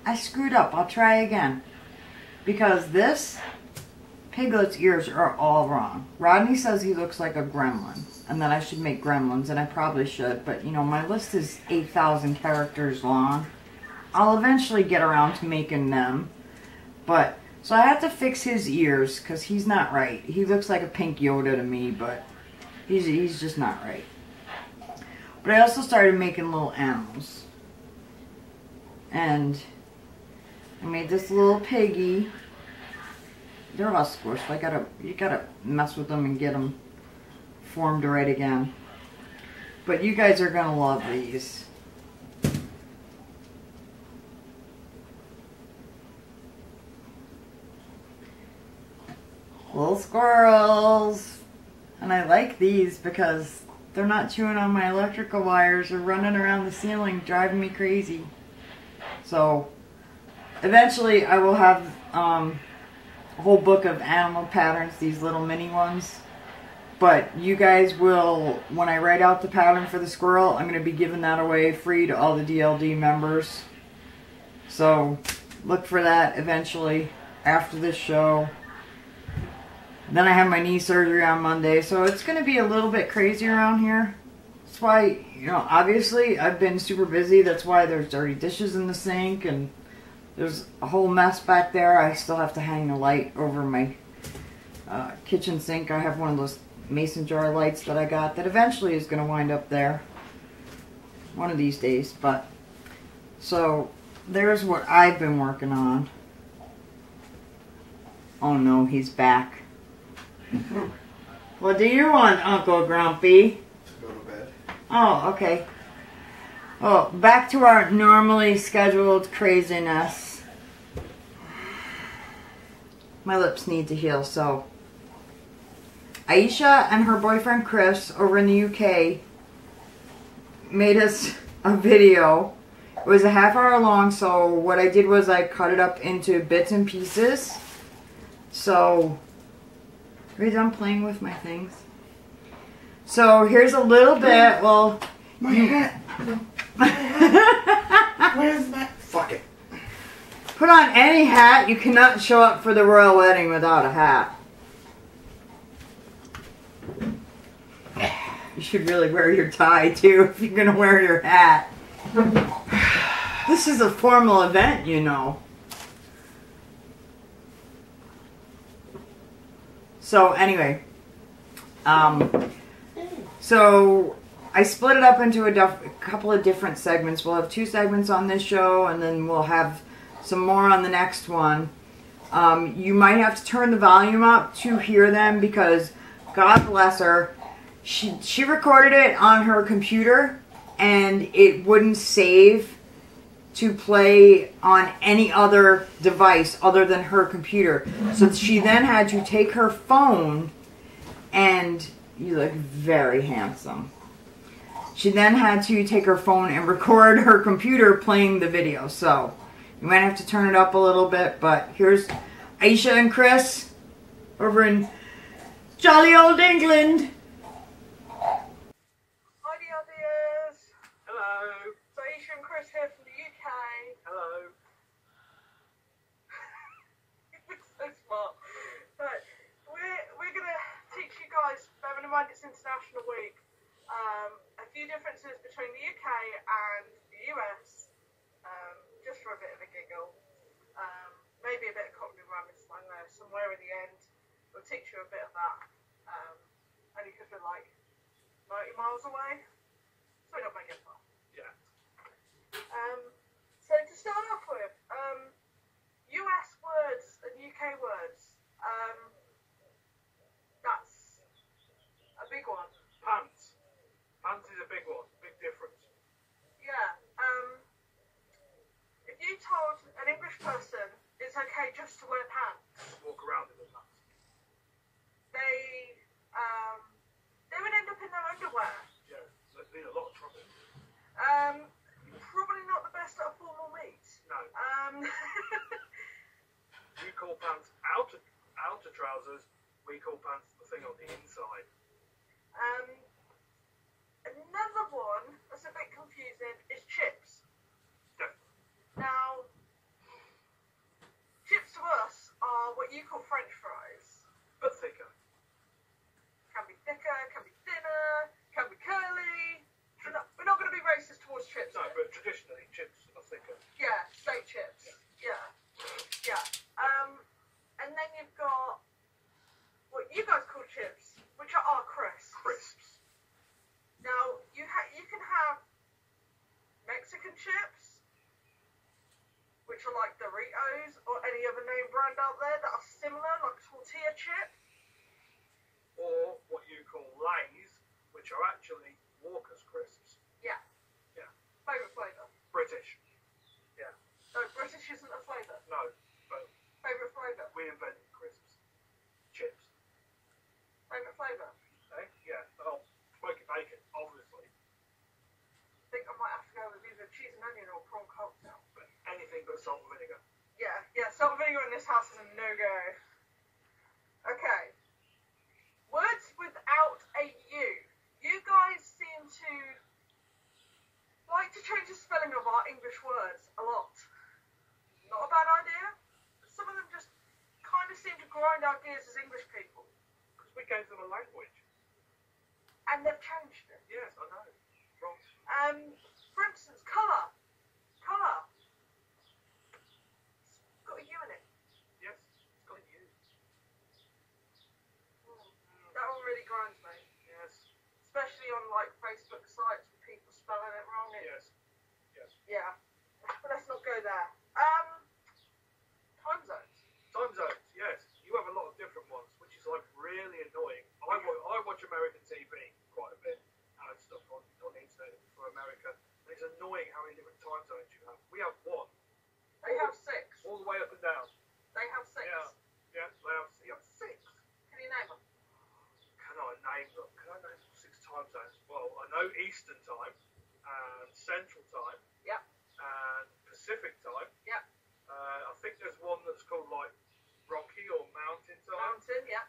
I screwed up, I'll try again. Because this Piglet's ears are all wrong. Rodney says he looks like a gremlin and that I should make gremlins, and I probably should, but you know, my list is 8,000 characters long. I'll eventually get around to making them, but so I have to fix his ears because he's not right. He looks like a pink Yoda to me, but he's just not right. But I also started making little animals, and I made this little piggy. They're all squished. You gotta mess with them and get them formed right again. But you guys are gonna love these. Little squirrels. And I like these because they're not chewing on my electrical wires or running around the ceiling driving me crazy. So eventually I will have a whole book of animal patterns, these little mini ones. But you guys will, when I write out the pattern for the squirrel, I'm going to be giving that away free to all the DLD members. So look for that eventually after this show. Then I have my knee surgery on Monday, so it's going to be a little bit crazy around here. That's why, you know, obviously I've been super busy. That's why there's dirty dishes in the sink and there's a whole mess back there. I still have to hang the light over my kitchen sink. I have one of those mason jar lights that I got that eventually is going to wind up there one of these days. But so there's what I've been working on. Oh no, he's back. What do you want, Uncle Grumpy? Go to bed. Oh, okay. Oh, back to our normally scheduled craziness. My lips need to heal, so Aisha and her boyfriend Chris over in the UK made us a video. It was a half-hour long, so what I did was I cut it up into bits and pieces. So, are you done playing with my things? So here's a little bit. Well, my hat. Where's that? Fuck it. Put on any hat. You cannot show up for the royal wedding without a hat. You should really wear your tie too if you're gonna wear your hat. This is a formal event, you know. So anyway, so I split it up into a couple of different segments. We'll have 2 segments on this show, and then we'll have some more on the next one. You might have to turn the volume up to hear them because, God bless her, she recorded it on her computer and it wouldn't save to play on any other device other than her computer. So she then had to take her phone, and you look very handsome. She then had to take her phone and record her computer playing the video. So you might have to turn it up a little bit, but here's Aisha and Chris over in jolly old England. Hi DLDers! Hello! So Aisha and Chris here from the UK. Hello! You look so smart. Right, we're gonna teach you differences between the UK and the US, just for a bit of a giggle. Maybe a bit of Cockney rhyming slang there somewhere in the end. We'll teach you a bit of that. Only because we're like 90 miles away, so we're not making it far. Yeah. So to start off with, US words and UK words, that's a big one. Pants. Pants is a big one. Big difference. Yeah. If you told an English person it's okay just to wear pants, Walk around in the pants. they would end up in their underwear. Yeah. There's been a lot of trouble. Probably not the best at a formal meet. No. You call pants outer trousers. We call pants the thing on the inside. Another one that's a bit confusing is chips. Definitely. Now, chips to us are what you call French fries. But thicker. Can be thicker, can be thinner, can be curly. We're not going to be racist towards chips. No, but traditionally chips are thicker. Yeah, steak chips. Yeah. And then you've got what you guys call chips, which are crisps. Crisps. Now, you can have Mexican chips, which are like Doritos or any other name brand out there that are similar, like tortilla chip. Or what you call Lays, which are actually Walker's crisps. Yeah. Yeah. Favourite flavour? British. Yeah. No, British isn't a flavour. No, but Favourite flavour? we invented crisps. Chips. Favourite flavour? Eh? Yeah. Oh, smoky bacon, obviously. I think I might have to go with either cheese and onion or prawn cocktail. But anything but salt and vinegar. Yeah, salt and vinegar in this house is a no-go. Okay. Words without a U. You guys seem to like to change the spelling of our English words a lot. Not a bad idea. Some of them just kind of seem to grind our gears as English people. Because we gave them a language. And they've changed it. Yes, I know. Wrong. For instance, colour. Colour. It's got a U in it. Yes, it's got you. That one really grinds me. Yes. Especially on like Facebook sites with people spelling it wrong. Yes. Yes. Yeah. But let's not go there. Time zones. Time zones, yes. You have a lot of different ones, which is like really annoying. I watch American TV quite a bit and stuff on the internet for America. And it's annoying how many different time zones you have. We have one. They have 6. All the way up and down. They have 6. Yeah. Yeah, you have 6. Can you name them? Can I name them? Can I name 6 time zones? Well, I know Eastern time and Central time. Yep. And Pacific time. Yep. I think there's one that's called like Rocky or Mountain time. Mountain, yeah.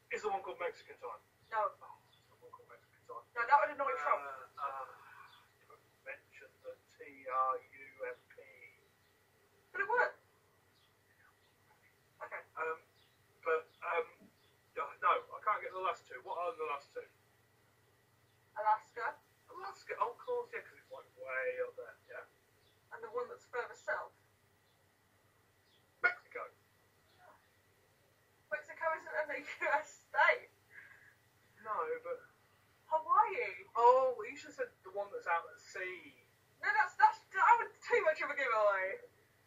Is there one called Mexican time? No. Oh, there's not one called Mexican time. No, that would annoy Trump. Mention the TRUMP. But it would. Okay. No, I can't get the last 2. What are the last 2? Alaska. Alaska, oh, of course, yeah, because it's like way up there, yeah. And the one that's further south. Mexico. Mexico isn't in the US state. No, but... Hawaii. Oh, you should have said the one that's out at sea. No, that was too much of a giveaway.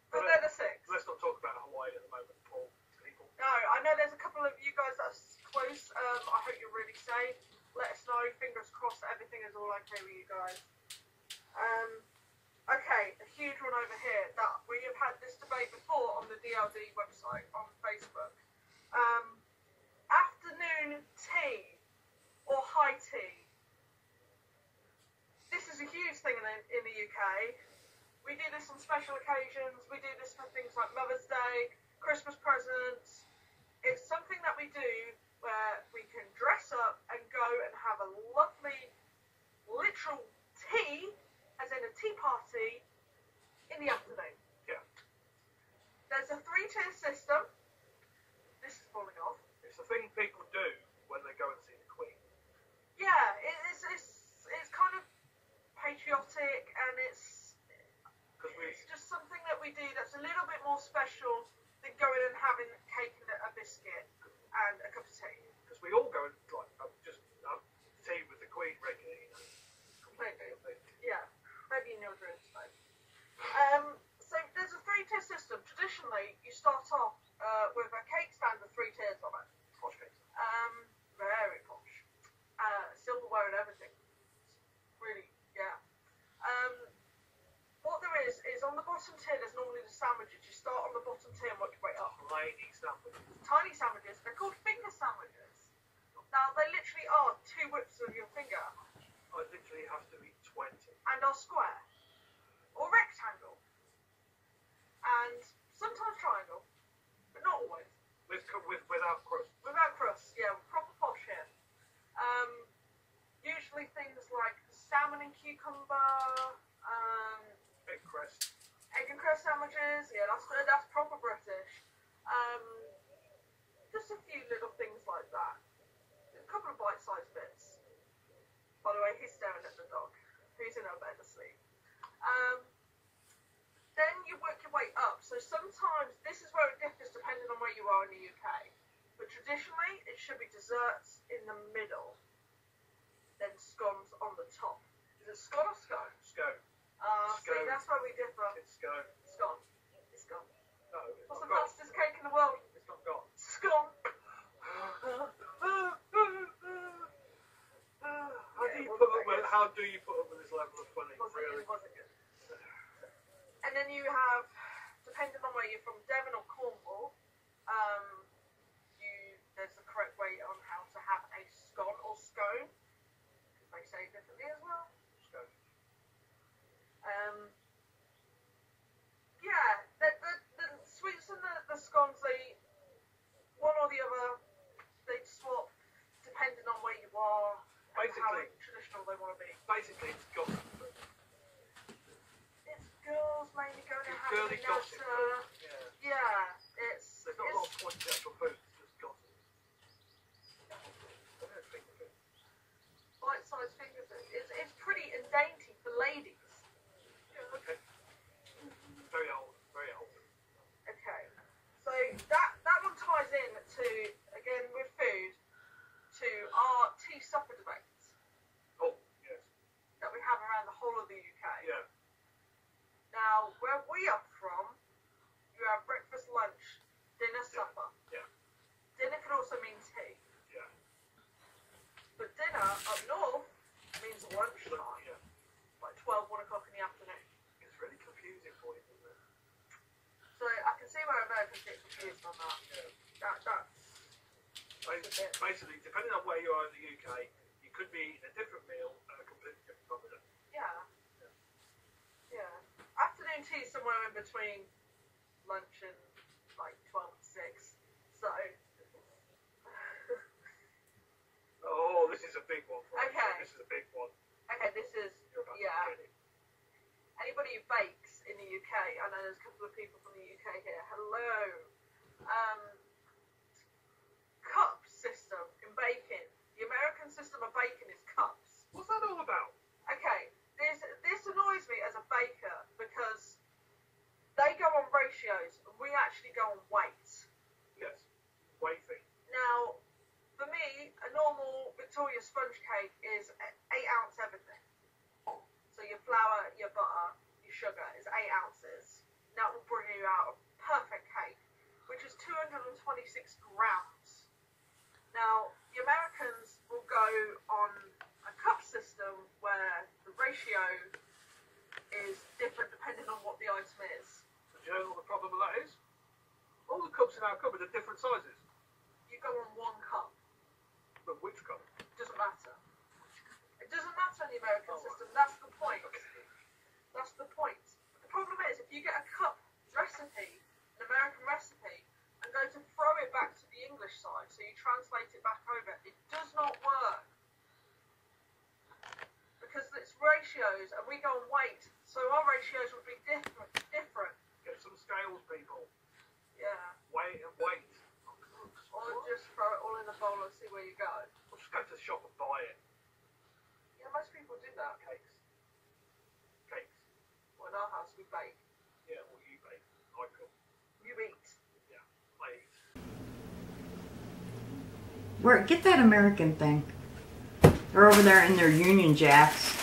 But they're the 6. Let's not talk about Hawaii at the moment, Paul. People. No, I know there's a couple of you guys that's close. I hope you're really safe. Let us know. Fingers crossed that everything is all okay with you guys. Okay, a huge one over here that we have had this debate before on the DLD website on Facebook. Afternoon tea or high tea. This is a huge thing in the UK. We do this on special occasions. We do this for things like Mother's Day, Christmas presents. It's something that we do where we can dress up and go and have a lovely, literal tea, as in a tea party, in the afternoon. Yeah. There's a 3-tier system. This is falling off. It's the thing people do when they go and see the Queen. Yeah, it's you start off with a cake stand with 3 tiers on it. Posh cakes. Very posh. Silverware and everything. Really, yeah. What there is on the bottom tier, there's normally the sandwiches. You start on the bottom tier and work your way up. Tiny sandwiches. Tiny sandwiches. They're called finger sandwiches. Now, they literally are 2 whips of your finger. I literally have to eat 20. And are square. Or rectangle. And sometimes triangle. But not always. Without crust. Without crust, yeah. Proper posh here. Usually things like salmon and cucumber, Egg crest. egg and crust sandwiches, yeah, that's proper British. Just a few little things like that. A couple of bite-sized bits. By the way, he's staring at the dog, who's in her bed asleep. Then you work your way up. So sometimes, this is where it differs depending on where you are in the UK. But traditionally, it should be desserts in the middle, then scones on the top. Is it scone or scone? Scone. See, that's where we differ. It's scone. Scone. It's scone. No, it's What's not the gone. fastest cake in the world? It's not gone. Scone. How do you put up with this level of funny? Really? Wasn't good. And then you have, depending on where you're from, Devon or Cornwall, there's the correct way on how to have a scone or scone. They say it differently as well. Scone. Yeah, the sweets and the scones, they, one or the other, they swap depending on where you are and how Basically, traditional they want to be. basically it's gossip. It's girls mainly going to It's have girly a gossip. nata. Yeah. Yeah, it's There's not a lot of point to the actual food. It's just gossip. bite-sized finger food. It's pretty and dainty for ladies. Yeah, okay. Very old. Very old. Okay, so that one ties in to, again with food, to our tea supper debates Oh, yes. that we have around the whole of the UK. Yeah. Now, where we are from, you have breakfast, lunch, dinner, supper. Yeah. Dinner can also mean tea. Yeah. But dinner up north means lunchtime, Yeah. like 12, 1 o'clock in the afternoon. It's really confusing for you, isn't it? So I can see where Americans get confused on that. Yeah. That's Basically, depending on where you are in the UK, you could be eating a different meal at a completely different time of day. yeah. Afternoon tea is somewhere in between lunch and like 12 and 6. So Oh, this is a big one for you. Okay. This is a big one. okay, this is You're about to yeah. get it. Anybody who bakes in the UK, I know there's a couple of people from the UK here. Hello. Cup system in baking. The American system of baking is cups. What's that all about? Okay, this annoys me as a baker because they go on ratios and we actually go on weight. Yes. Wafting. Now, for me, a normal Victoria sponge cake is 8 ounce everything. So your flour, your butter, your sugar is 8 ounces. That will bring you out a perfect cake, which is 226 grams. Now, the Americans will go on a cup system where the ratio is different depending on what the item is. Do you know what the problem with that is? All the cups in our cupboard are different sizes. You go on 1 cup. But which cup? Doesn't matter. It doesn't matter in the American Oh, system. That's the point. Okay. That's the point. The problem is, if you get a cup recipe, an American recipe, and go to throw it back to the English side, so you translate it back over, it does not work. Because it's ratios, and we go on weight, so our ratios would be different. Get some scales, people. Yeah. Weigh and weight. Or just throw it all in a bowl and see where you go. Or just go to the shop and buy it. Yeah, most people do that. Cakes. Cakes. Well, in our house, we bake. Yeah, well, you bake. I cook. You eat. Yeah, I eat. Where, get that American thing. They're over there in their Union Jacks.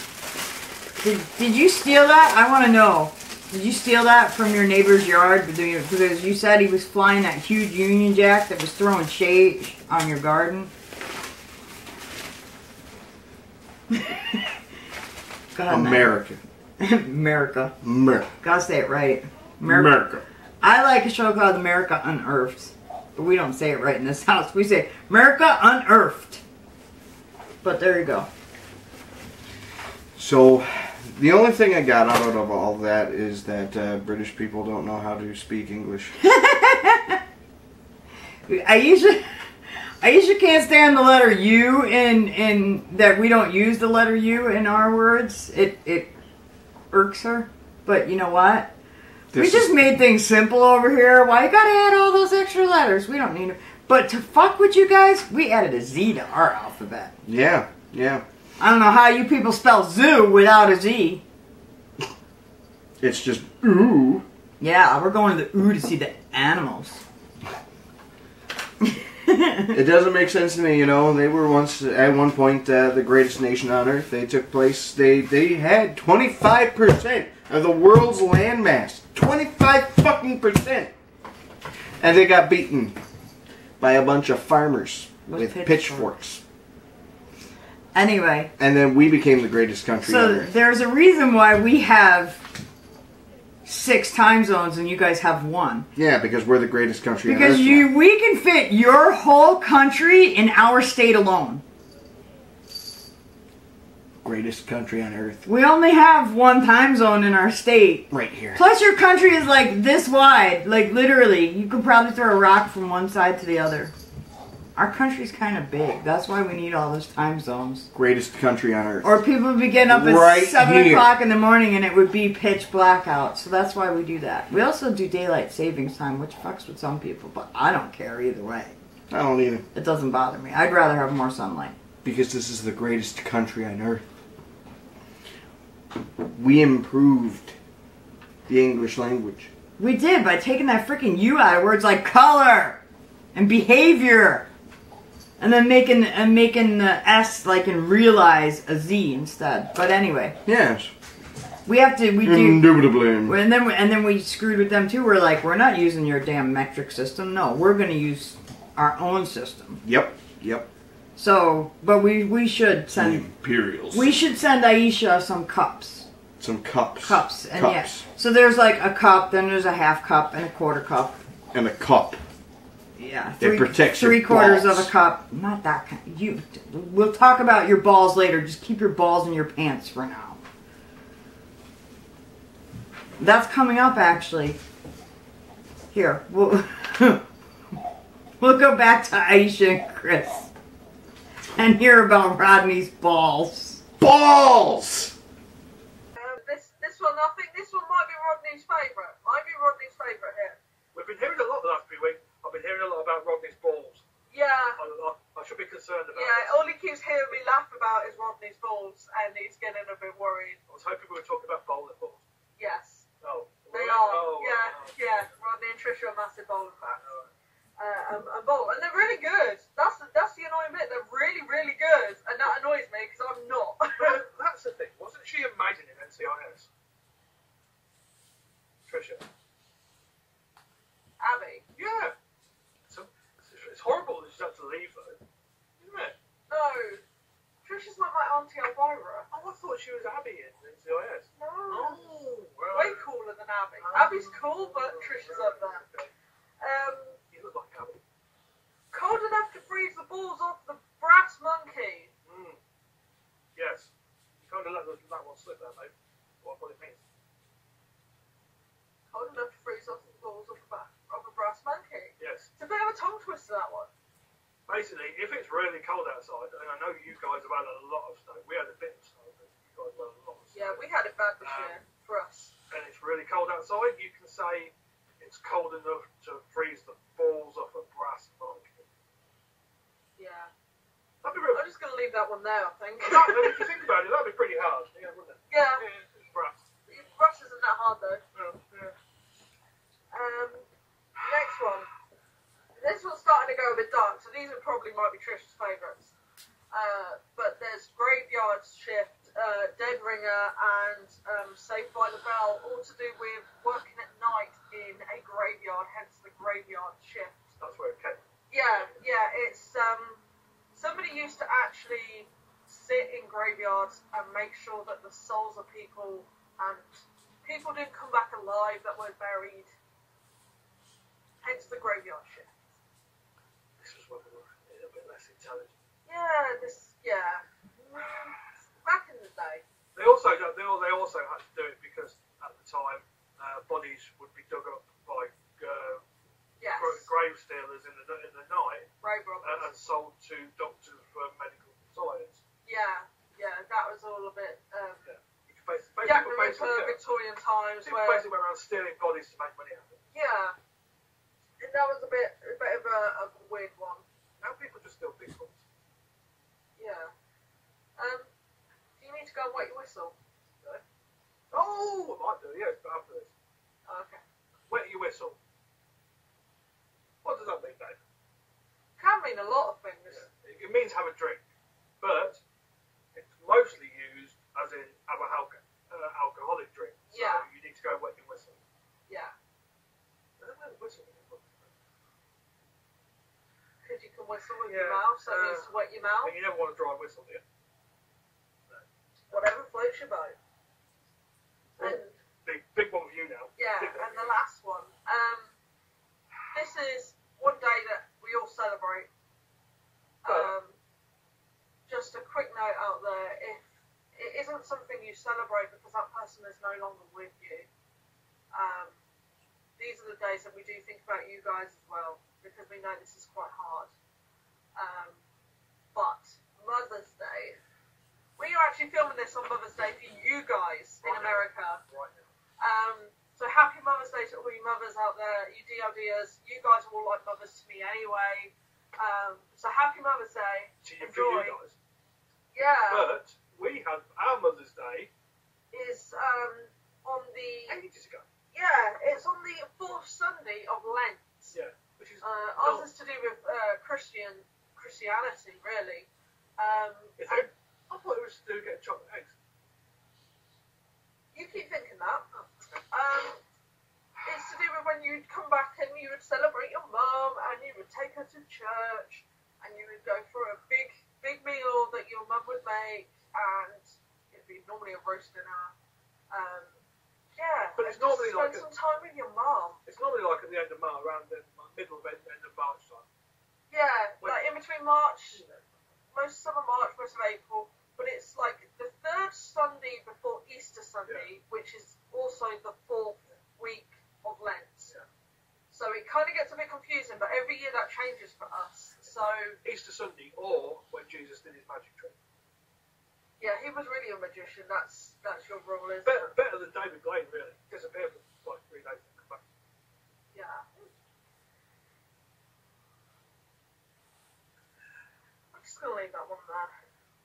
Did you steal that? I want to know. Did you steal that from your neighbor's yard? Because you said he was flying that huge Union Jack that was throwing shade on your garden. Go ahead, America. America. America. Gotta say it right. America. I like a show called America Unearthed. But we don't say it right in this house. We say America Unearthed. But there you go. So, the only thing I got out of all that is that British people don't know how to speak English. Aisha can't stand the letter U in that we don't use the letter U in our words. It irks her. But you know what? We just made things simple over here. Why you gotta add all those extra letters? We don't need them. But to fuck with you guys, we added a Z to our alphabet. Yeah, yeah. I don't know how you people spell zoo without a Z. It's just ooh. Yeah, we're going to the ooh to see the animals. It doesn't make sense to me, you know. They were once, at one point, the greatest nation on earth. They took place, they had 25% of the world's landmass. 25 fucking %. And they got beaten by a bunch of farmers with pitchforks. Anyway. And then we became the greatest country on earth. So there's a reason why we have 6 time zones and you guys have 1. Yeah, because we're the greatest country on Because earth. we can fit your whole country in our state alone. Greatest country on earth. We only have 1 time zone in our state. Right here. Plus your country is like this wide. Like literally, you could probably throw a rock from one side to the other. Our country's kind of big. That's why we need all those time zones. Greatest country on earth. Or people would be getting up at 7 o'clock in the morning and it would be pitch black out. So that's why we do that. We also do daylight savings time, which fucks with some people. But I don't care either way. I don't either. It doesn't bother me. I'd rather have more sunlight. Because this is the greatest country on earth. We improved the English language. We did by taking that freaking U out of words like color and behavior. And then making the S like in realize a Z instead. But anyway. Yes. We do. Indubitably. And then we screwed with them too. We're like, we're not using your damn metric system. No, we're going to use our own system. Yep. Yep. So, but we should send Imperials. We should send Aisha some cups. Some cups. Cups. And cups. Yeah. So there's like a cup, then there's a half cup and a quarter cup. And a cup. Yeah, it protects your 3/4 balls. of a cup. Not that kind. We'll talk about your balls later. Just keep your balls in your pants for now. That's coming up, actually. Here, we'll go back to Aisha and Chris and hear about Rodney's balls. Balls. This one, I think this one might be Rodney's favourite. Might be Rodney's favourite here. We've been hearing a lot the last few weeks. I've been hearing a lot about Rodney's balls. Yeah. I should be concerned about Yeah, all he keeps hearing me laugh about is Rodney's balls, and he's getting a bit worried. I was hoping we were talking about bowling balls. Yes. Oh. They really? are. Oh, Yeah. Rodney and Trish are massive bowling fans. And they're really good. That's the annoying bit. They're really, really good, and that annoys me because I'm not. Well, that's the thing. Wasn't she amazing in NCIS? Trisha. Abby. Yeah. So, it's horrible that she's had to leave though, isn't it? No. Trisha's like my Auntie Elvira. Oh, I thought she was Abby in NCIS. No. Oh, well. Way cooler than Abby. Abby's cool, but Trisha's up there. Okay. You look like Abby. Cold enough to freeze the balls off the brass monkey. Yes. You kind of let that one slip there, mate. What it means. Cold enough to freeze off the balls off a brass monkey. Yes. It's a bit of a tongue twister, that one. Basically, if it's really cold outside, and I know you guys have had a lot of snow, we had a bit of snow, but you guys had a lot of snow. Yeah, we had it bad this year, for us. And it's really cold outside, you can say it's cold enough to freeze the balls off a brass monkey. Yeah. That'd be real. I'm just going to leave that one there, I think. If you think about it, that'd be pretty hard, yeah, wouldn't it? Yeah. It's brass. Brass isn't that hard, though. Yeah. Next one. This one's starting to go a bit dark, so these are probably might be Trish's favourites. But there's Graveyard Shift, Dead Ringer, and Saved by the Bell, all to do with working at night in a graveyard, hence the graveyard shift. That's where it came. Yeah, it's somebody used to actually sit in graveyards and make sure that the souls of people and people didn't come back alive that were buried. Hence the graveyard shift. This was when we were a little bit less intelligent. Yeah. Back in the day. They also had to do it because at the time bodies would be dug up by grave stealers in the night Grave robbers. and sold to doctors for medical science. Yeah, that was all a bit. Yeah, Victorian times people where. basically went around stealing bodies to make money out of it. Yeah, and that was a bit of a weird one. Now people just steal big ones. Yeah. Do you need to go and wet your whistle? No? Oh, I might do. Yes, but after this. Oh, okay. Wet your whistle. What does that mean, Dave? Can mean a lot of things. Yeah. It means have a drink, but it's mostly used as in have a alcoholic drink. So Yeah. you need to go and wet your whistle. Yeah. I don't know the whistle. Because you can whistle with Yeah, your mouth, so it needs to wet your mouth. But you never want to dry whistle, do you? Whatever floats your boat. And Big one for you now. yeah, Big one and for the you. last one. This is one day that we all celebrate. Just a quick note out there: if it isn't something you celebrate because that person is no longer with you, these are the days that we do think about you guys as well, because we know this is quite hard. But Mother's Day, we are actually filming this on Mother's Day for you guys in America. Right now. So happy Mother's Day to all you mothers out there, you DLDers. You guys are all like mothers to me anyway. So happy Mother's Day. For you Enjoy. guys. Yeah. But we had our Mother's Day Is on the ages ago. it's on the fourth Sunday of Lent. Yeah. Which is Ours is to do with Christianity, really. Is it? I thought it was to get chocolate eggs. You keep thinking that. It's to do with when you'd come back and you would celebrate your mum and you would take her to church and you would go for a big meal that your mum would make, and it'd be normally a roast dinner. But it's and normally spend like some time with your mum. It's normally like at the end of March, around the middle of end of March time. Yeah, like in between March, most of March, most of April. But it's like the third Sunday before Easter Sunday, which is also the fourth week of Lent. Yeah. So it kind of gets a bit confusing, but every year that changes for us. So Easter Sunday, or when Jesus did his magic trick. yeah, he was really a magician. That's your rule, isn't Better, it? better than David Blaine, really. Disappeared for like 3 days and come back. Yeah. I'm just gonna leave that one there.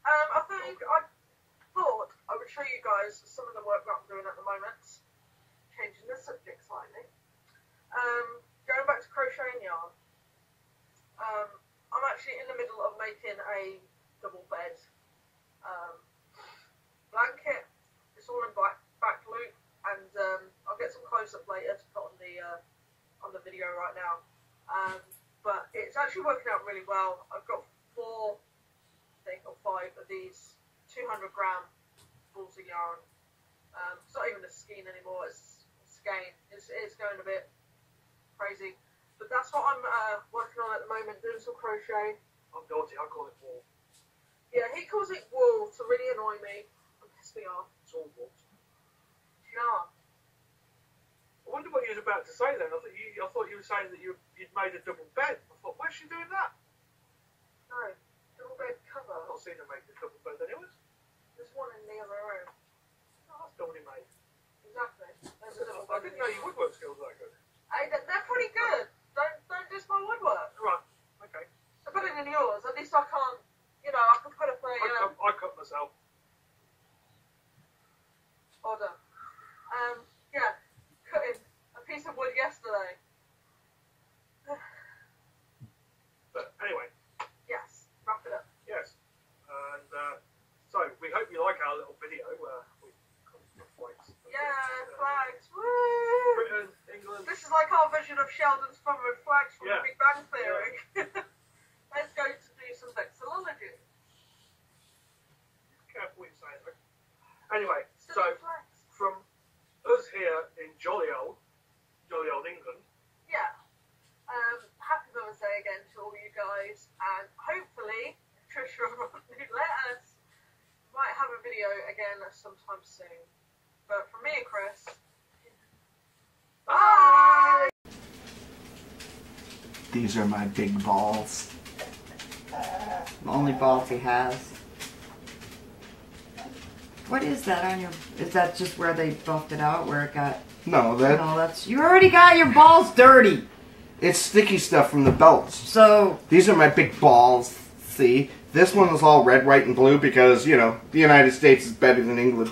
I thought I would show you guys some of the work that I'm doing at the moment. Changing the subject slightly. Going back to crocheting yarn. I'm actually in the middle of making a double bed blanket. It's all in back loop, and I'll get some close up later to put on the video right now. But it's actually working out really well. I've got 4, I think, or 5 of these 200-gram balls of yarn. It's not even a skein anymore. It's skein. It's going a bit crazy. But that's what I'm working on at the moment, doing some crochet. I'm naughty, I call it wool. Yeah, he calls it wool to really annoy me and piss me off. It's all wool. Yeah. I wonder what you was about to say then. I thought you were saying that you'd made a double bed. I thought, why's she doing that? No, double bed cover. I've not seen her make a double bed anyways. There's one in the other room. Oh, that's normally made. Exactly. There's a double I bed didn't in know the your woodwork skills were that good. Hey, they're pretty good. Don't diss my woodwork. Right, okay. I put it in yours. At least I can't, I can put up a I cut myself. order. Yeah, cutting a piece of wood yesterday. But anyway, Yes, wrap it up. yes. And so we hope you like our little video where we cut weights. Sheldon's from Reflex from Yeah. Big Bang Theory. Let's go to do some vexillology. Careful what you say, though. Anyway, Still so Reflex. from us here in jolly old England, Yeah. Happy Mother's Day again to all you guys, and hopefully Trisha and Rodney let us. Might have a video again sometime soon. But from me and Chris, bye! These are my big balls. The only balls he has. What is that on your... Is that just where they buffed it out? Where it got... No, No, that's... You already got your balls dirty! it's sticky stuff from the belts. So... These are my big balls. See? This one is all red, white, and blue because, you know, the United States is better than England.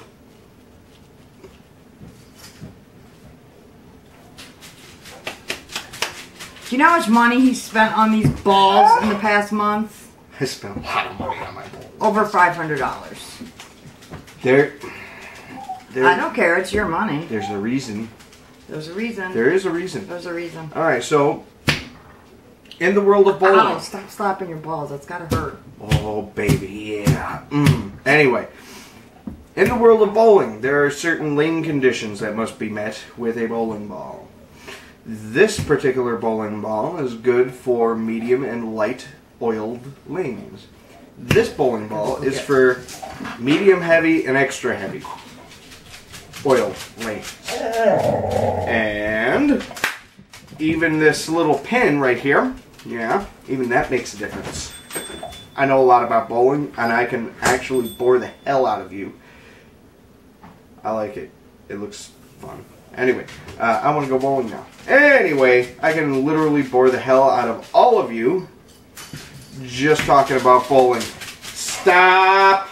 Do you know how much money he spent on these balls in the past month? I spent a lot of money on my balls. Over $500. There, I don't care, it's your money. there's a reason. There's a reason. There is a reason. There's a reason. Alright, so, in the world of bowling. Ow, stop slapping your balls, that's gotta hurt. Oh, baby, yeah. Anyway, in the world of bowling, there are certain lane conditions that must be met with a bowling ball. This particular bowling ball is good for medium and light oiled lanes. This bowling ball is for medium heavy and extra heavy oil lanes. And even this little pin right here, yeah, even that makes a difference. I know a lot about bowling, and I can actually bore the hell out of you. I like it. It looks fun. Anyway, I want to go bowling now. Anyway, I can literally bore the hell out of all of you just talking about bowling. Stop!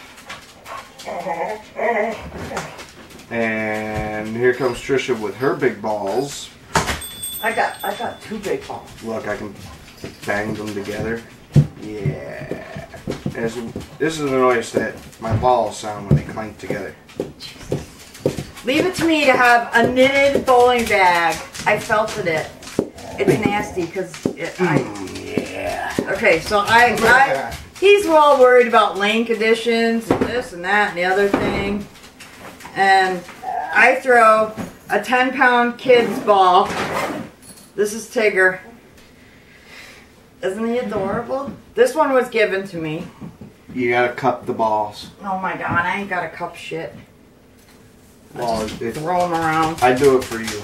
And here comes Trisha with her big balls. I got two big balls. Look, I can bang them together. Yeah. This is the noise that my balls sound when they clank together. Leave it to me to have a knitted bowling bag. I felted it. It's nasty because Yeah. Okay, so he's well worried about lane conditions and this and that and the other thing. And I throw a 10-pound kid's ball. This is Tigger. Isn't he adorable? This one was given to me. You gotta cup the balls. Oh my god, I ain't got a cup shit. Well, Throw them around. I do it for you.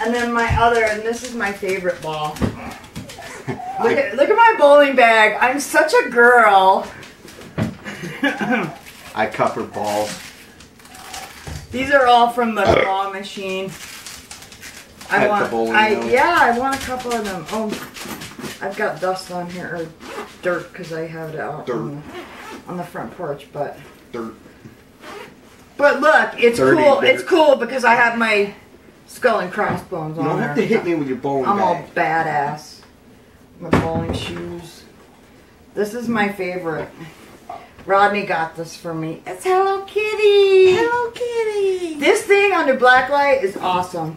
And then my other, and this is my favorite ball. Look at my bowling bag. I'm such a girl. I cup her balls. These are all from the claw machine. At the bowling alley. Yeah, I want a couple of them. Oh, I've got dust on here, or dirt, because I have it out on the front porch. But Dirt. But look, it's Dirty cool. dirt. It's cool because I have my skull and crossbones You on don't there. have to hit me with your bowling I'm all bag. badass. My bowling shoes. This is my favorite. Rodney got this for me. It's Hello Kitty. Hello Kitty. This thing under black light is awesome.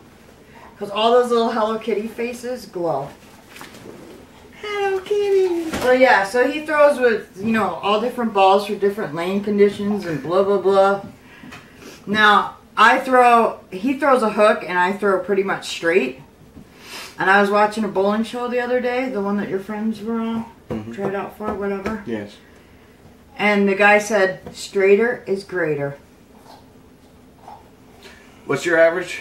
Because all those little Hello Kitty faces glow. Hello Kitty. So yeah, so he throws with, you know, all different balls for different lane conditions and blah, blah, blah. Now, he throws a hook and I throw pretty much straight. And I was watching a bowling show the other day, the one that your friends were on. Tried out for, whatever. Yes. And the guy said, straighter is greater. What's your average?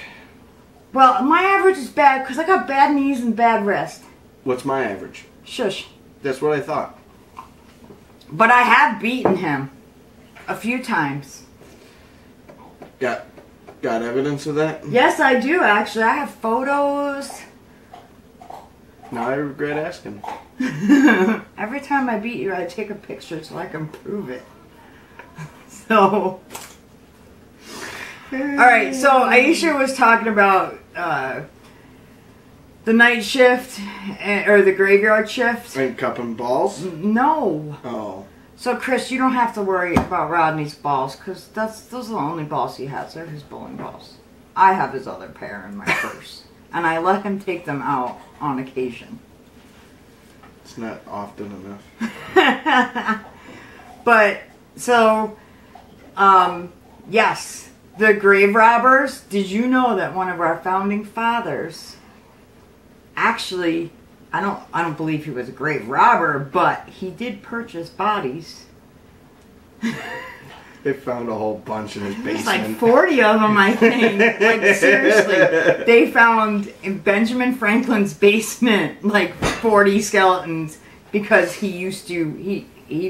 Well, my average is bad because I got bad knees and bad wrist. What's my average? Shush. That's what I thought. But I have beaten him a few times. Got evidence of that? Yes, I do, actually. I have photos. Now I regret asking. Every time I beat you, I take a picture so I can prove it. So... Alright, so Aisha was talking about the night shift, or the graveyard shift. Ain't cupping balls? No. Oh. So Chris, you don't have to worry about Rodney's balls, because those are the only balls he has. They're his bowling balls. I have his other pair in my purse. and I let him take them out on occasion. It's not often enough. But, so, yes, the grave robbers, did you know that one of our founding fathers actually, I don't believe he was a grave robber, but he did purchase bodies. They found a whole bunch in his basement. There's like 40 of them, I think. Like, seriously. They found in Benjamin Franklin's basement like 40 skeletons because he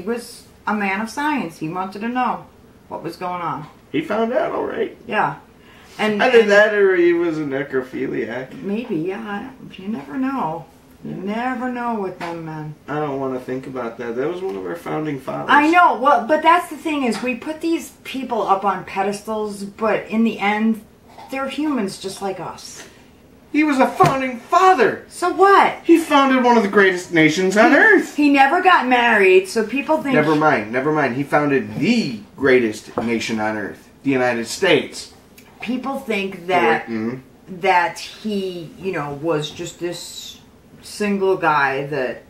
was a man of science. He wanted to know what was going on. He found out, all right. Yeah. And Either that or he was a necrophiliac. Maybe, yeah. You never know. You never know with them men. I don't want to think about that. That was one of our founding fathers. I know. Well, but that's the thing is we put these people up on pedestals, but in the end, they're humans just like us. He was a founding father. So what? He founded one of the greatest nations on earth. He never got married, so people think... Never mind. He founded the greatest nation on earth, the United States. People think that that he, was just this single guy that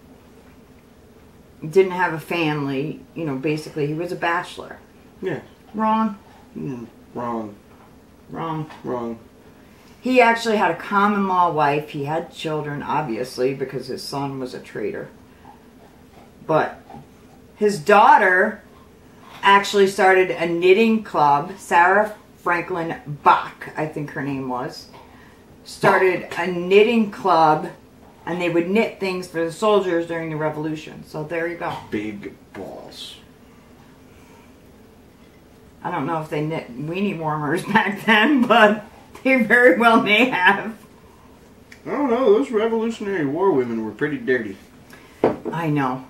didn't have a family. Basically he was a bachelor. Yeah. Wrong. Wrong. He actually had a common law wife. He had children, obviously, because his son was a traitor. But his daughter actually started a knitting club. Sarah Franklin Bach, I think her name was, started a knitting club, and they would knit things for the soldiers during the Revolution. So there you go. Big balls. I don't know if they knit weenie warmers back then, but they very well may have. I don't know. Those Revolutionary War women were pretty dirty. I know.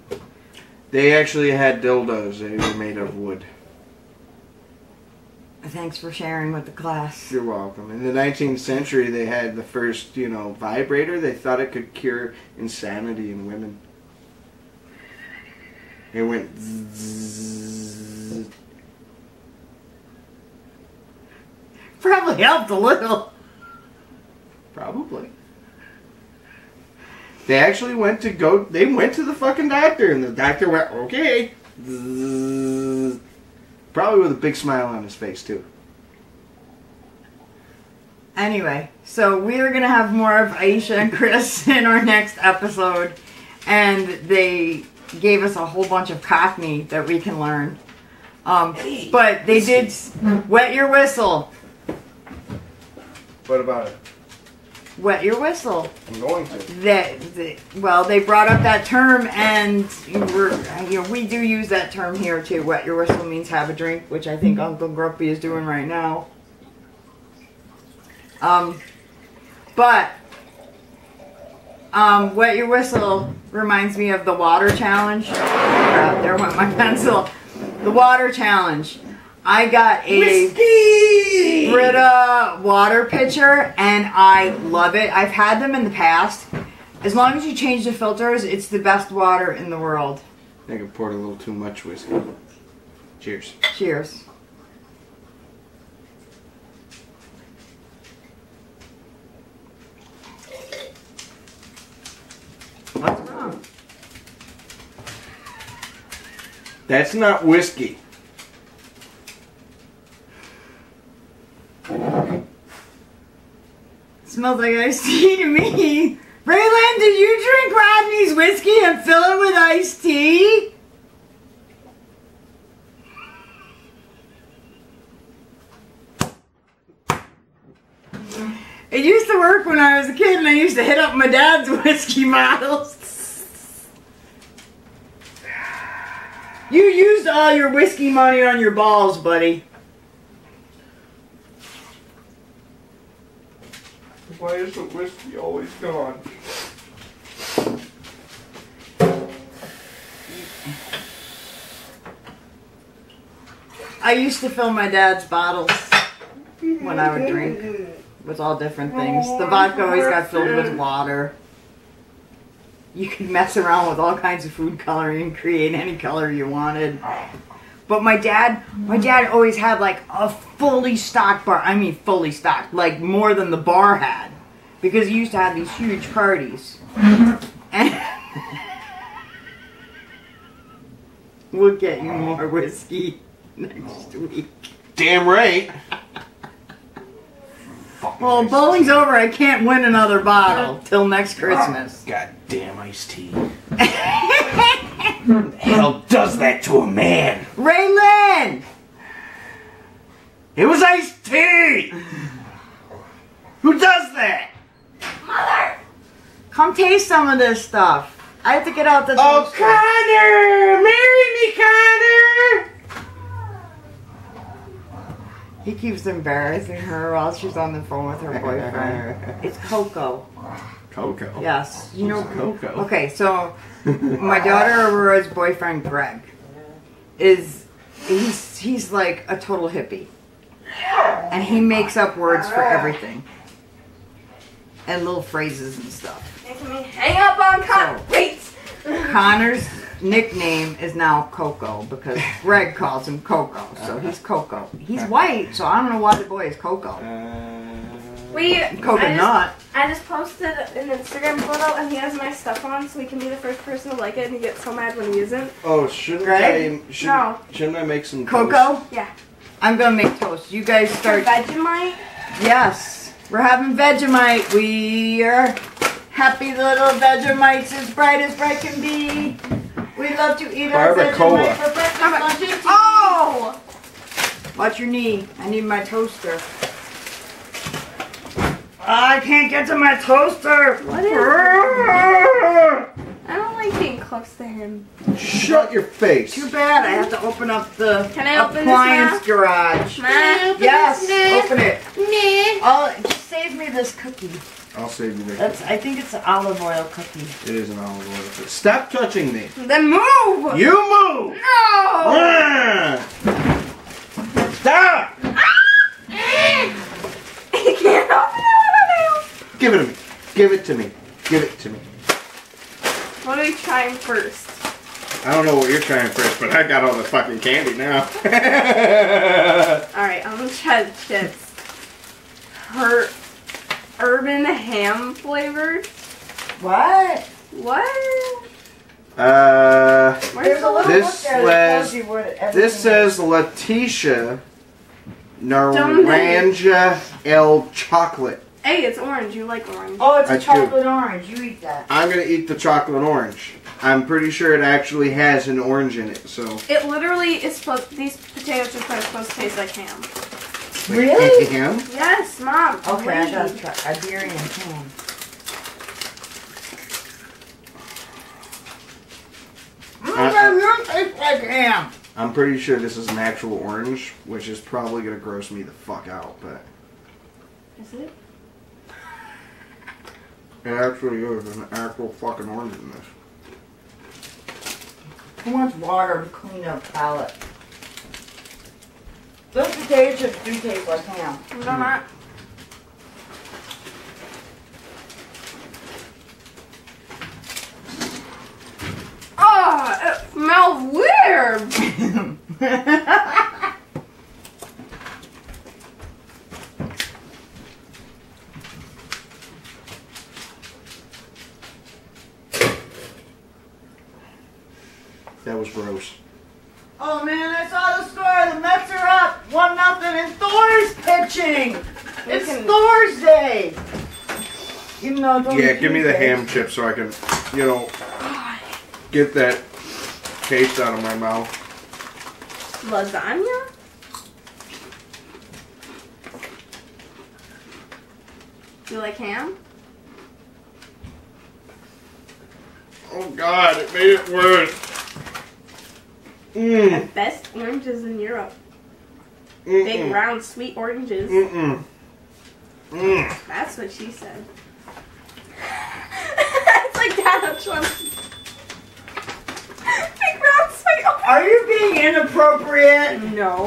They actually had dildos. They were made of wood. Thanks for sharing with the class. You're welcome. In the 19th century, they had the first, vibrator. They thought it could cure insanity in women. It went zzz. Probably helped a little. Probably. They actually went to the fucking doctor, and the doctor went, okay. Zzz. Probably with a big smile on his face, too. Anyway, so we are going to have more of Aisha and Chris in our next episode. And they gave us a whole bunch of Cockney that we can learn. But they did wet your whistle. What about it? Wet your whistle. I'm going to. Well, they brought up that term, and we do use that term here too. Wet your whistle means have a drink, which I think Uncle Grumpy is doing right now. But wet your whistle reminds me of the water challenge. Crap, there went my pencil. The water challenge. I got a whiskey! Brita water pitcher, and I love it. I've had them in the past. As long as you change the filters, it's the best water in the world. I think I poured a little too much whiskey. Cheers. Cheers. What's wrong? That's not whiskey. Smells like iced tea to me. Raylan, did you drink Rodney's whiskey and fill it with iced tea? It used to work when I was a kid, and I used to hit up my dad's whiskey bottles. You used all your whiskey money on your balls, buddy. Why is the whiskey always gone? I used to fill my dad's bottles when I would drink with all different things. The vodka always got filled with water. You could mess around with all kinds of food coloring and create any color you wanted. But my dad always had like a fully stocked bar. I mean fully stocked, like more than the bar had. because he used to have these huge parties. And we'll get you more whiskey next week. Damn right. Well, bowling's over. I can't win another bottle till next Christmas. Goddamn iced tea. Who the hell does that to a man? Raylan! It was iced tea! Who does that? Mother! Come taste some of this stuff. I have to get out the Oh, toaster. Connor! Marry me, Connor! He keeps embarrassing her while she's on the phone with her boyfriend. It's Coco. Coco. Yes. You know Coco. Okay, so my daughter Aurora's boyfriend Greg he's like a total hippie. And he makes up words for everything. And little phrases and stuff. Making me hang up on Connor. Wait! Connor's nickname is now Coco because Greg calls him Coco, so he's Coco. He's white, so I don't know why the boy is Coco. Coconut. I just posted an Instagram photo and he has my stuff on so he can be the first person to like it and he gets so mad when he isn't. Oh, shouldn't Greg? Shouldn't I make some Coco? toast? Yeah. I'm gonna make toast. You guys start. Vegemite? Yes, we're having Vegemite. We are happy little Vegemites, as bright can be. We love to eat our Barbacoa. Vegemite for breakfast, lunch, and tea. Oh! Watch your knee. I need my toaster. I can't get to my toaster. What is I don't like being close to him. Shut your face. Too bad. I have to open up the Can I open this appliance now? garage. Yes, open it. Oh, save me this cookie. I'll save you there. I think it's an olive oil cookie. It is an olive oil. Stop touching me. Then move! You move! No! Stop! You can't open it. Give it to me. Give it to me. Give it to me. What are we trying first? I don't know what you're trying first, but I got all the fucking candy now. Alright, I'm gonna try the chips. Her urban ham flavored. What? What? There's Where's a the little This book there that tells says- you what everything This is. says Letitia Naranja El Chocolate. Hey, it's orange. You like orange. Oh, it's I a do. chocolate orange. You eat that. I'm gonna eat the chocolate orange. I'm pretty sure it actually has an orange in it, so. It literally is supposed. These potato chips are supposed to taste like ham. Really? Ham? Yes, Mom. Okay, I read. gotta try Iberian ham. Yours tastes like ham. I'm pretty sure this is an actual orange, which is probably gonna gross me the fuck out, but Is it? it actually is an actual fucking orange in this. Who wants water to clean up palate? Those potato chips do taste like ham. No, not. Oh, it smells weird. That was gross. Oh man, I saw the score. The Mets are up 1-0 and Thor's pitching. It's Thor's day. Even though it's only Yeah, give me the Tuesday. ham chip so I can, you know, get that taste out of my mouth. Lasagna? You like ham? Oh god, it made it worse. Mmm. Best oranges in Europe. Mm-mm. Big, round, sweet oranges. Mm-mm. Mm. That's what she said. It's like Donald Trump. Big, round, sweet oranges. Are you being inappropriate? No.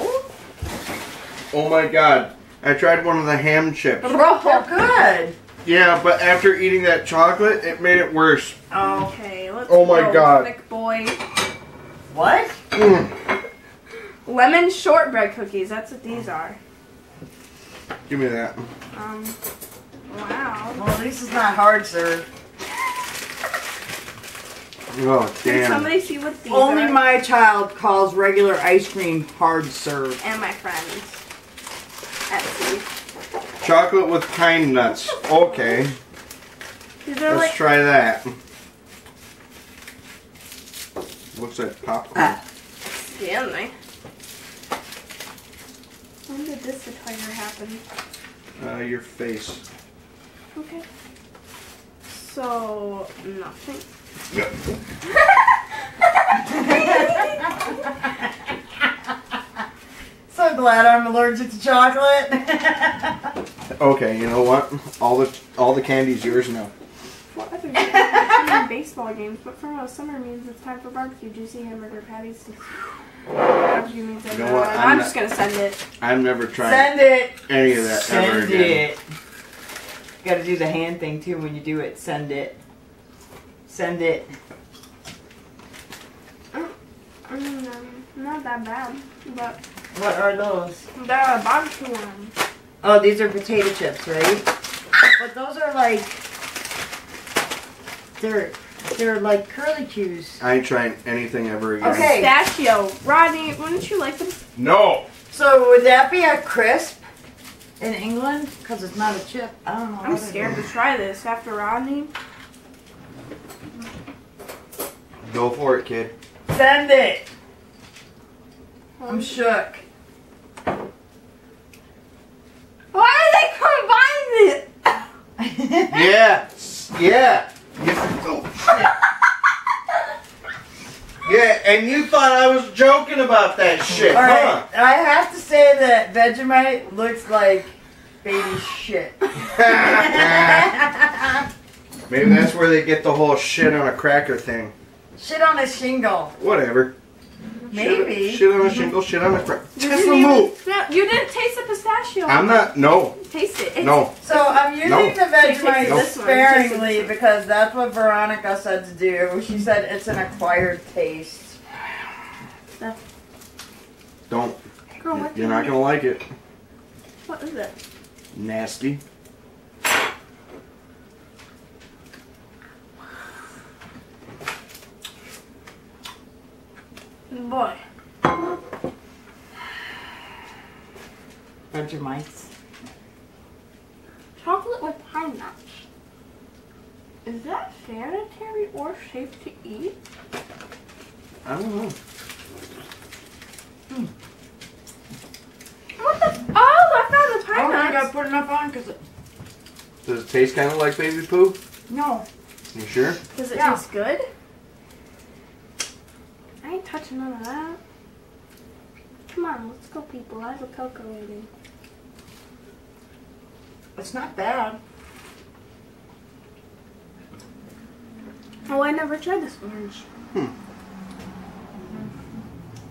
Oh my god. I tried one of the ham chips. They're good. Yeah, but after eating that chocolate, it made it worse. Oh. Okay, let's Oh my go, God. thick boy. What? Mm. Lemon shortbread cookies. That's what these are. Give me that. Wow. Well, at least it's not hard serve. Oh, Can damn. somebody see what these Only are? my child calls regular ice cream hard serve. And my friends. At sea. Chocolate with pine nuts. Okay. These are Let's like try that. Looks like popcorn. Stanley. When did this attire happen? Your face. Okay. So nothing. Yep. So glad I'm allergic to chocolate. Okay, you know what? All the candy's yours now. What other games? Summer baseball games, but for most summer means it's time for barbecue, juicy hamburger patties. Barbecue means You know what? I'm just gonna send it. I've never tried Send it. any of that ever Send again. it. You gotta do the hand thing too when you do it. Send it. Send it. Not that bad, but What are those? the barbecue ones. Oh, these are potato chips, right? But those are like they're like curly cues. I ain't trying anything ever again. Okay. Pistachio. Rodney, wouldn't you like them? No. So would that be a crisp in England? Because it's not a chip. I don't know. I'm what it scared to is. try this after Rodney. Go for it, kid. Send it. I'm shook. Why are they combining it? Yeah. Yeah. Yeah, and you thought I was joking about that shit, All huh? right, I have to say that Vegemite looks like baby shit. Maybe that's where they get the whole shit on a cracker thing. Shit on a shingle. Whatever. Maybe. Shit on a shingle, shit on a cracker. You Just didn't even- remove. No, you didn't taste the pistachio. I'm not. No. Taste it. It's- No. So I'm using No. the Vegemite No. sparingly because that's what Veronica said to do. She said it's an acquired taste. Don't. Girl, what do You're you not mean? gonna like it. What is it? Nasty. Boy. Vegemites. Chocolate with pine nuts. Is that sanitary or safe to eat? I don't know. What the? Oh, I found the I pine don't think I nuts. put enough on because Does it taste kind of like baby poo? no. You sure? Does it Yeah. taste good? I ain't touching none of that. Come on, let's go, people. I have a cocoa waiting. It's not bad. Oh, I never tried this orange.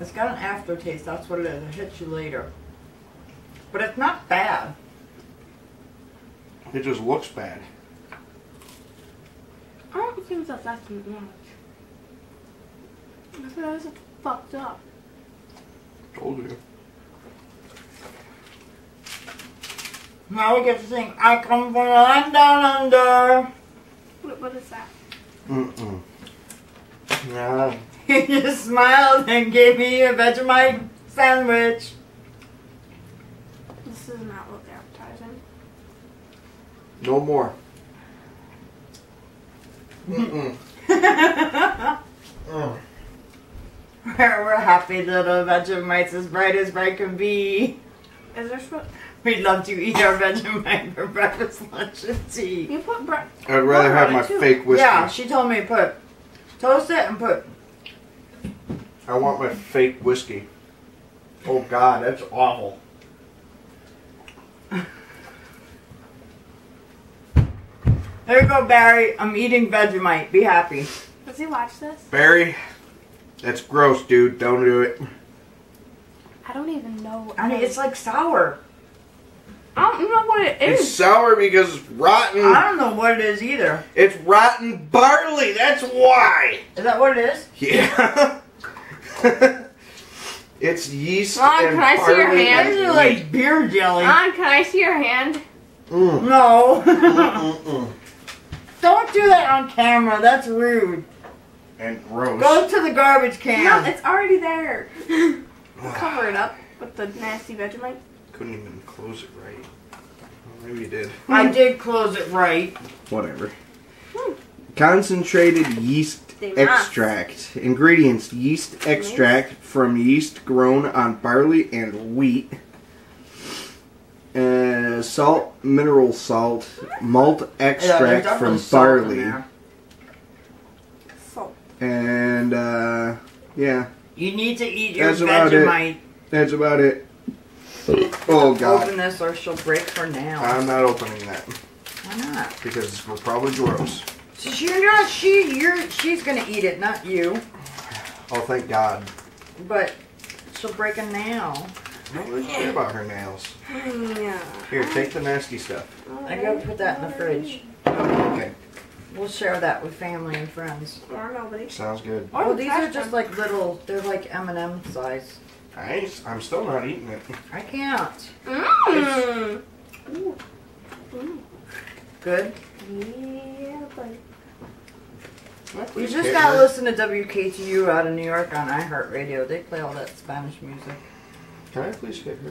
It's got an aftertaste. That's what it is. It hits you later. But it's not bad. It just looks bad. I don't think that's that much. I thought it was fucked up. Told you. Now we get to sing I Come From the Land Down Under. What is that? Mm-mm. Nah. He just smiled and gave me a Vegemite sandwich. This does not look appetizing. No more. Mm-mm. We're happy little Vegemites as bright can be. Is there what? We'd love to eat our Vegemite for breakfast, lunch, and tea. You put bread. I'd rather have my too. fake whiskey. Yeah, she told me to put toast it and put. I want my fake whiskey. Oh God, that's awful. There you go, Barry. I'm eating Vegemite. Be happy. Does he watch this? Barry, that's gross, dude. Don't do it. I don't even know. I mean, it's like sour. I don't know what it It's is. sour because it's rotten. I don't know what it is either. It's rotten barley. That's why. Is that what it is? Yeah. It's yeast Mom, and can I see your barley hand? and These are wheat. like beer jelly. Mom, can I see your hand? No. Mm-mm-mm. Don't do that on camera. That's rude. And gross. Go to the garbage can. No, it's already there. Cover it up with the nasty Vegemite. Couldn't even close it right. Well, maybe you did. I did close it right. Whatever. Concentrated yeast extract. Ingredients: yeast extract from yeast grown on barley and wheat. Salt, mineral salt, malt extract from barley. Salt. And, yeah. You need to eat your That's about Vegemite. That's about it. Oh, God. Open this or she'll break her nails. I'm not opening that. Why not? Because we're probably gross. So she's gonna eat it, not you. Oh, thank God. But she'll break a nail. Don't really care about her nails. Yeah. Here, take the nasty stuff. I gotta put that in the fridge. Okay. We'll share that with family and friends. Or nobody. Sounds good. Oh, these are just like little, they're like M&M size. Nice. I'm still not eating it. I can't. Mmm. Good? Yeah, buddy. You just gotta listen to WKTU out of New York on iHeartRadio. They play all that Spanish music. Can I please hit her?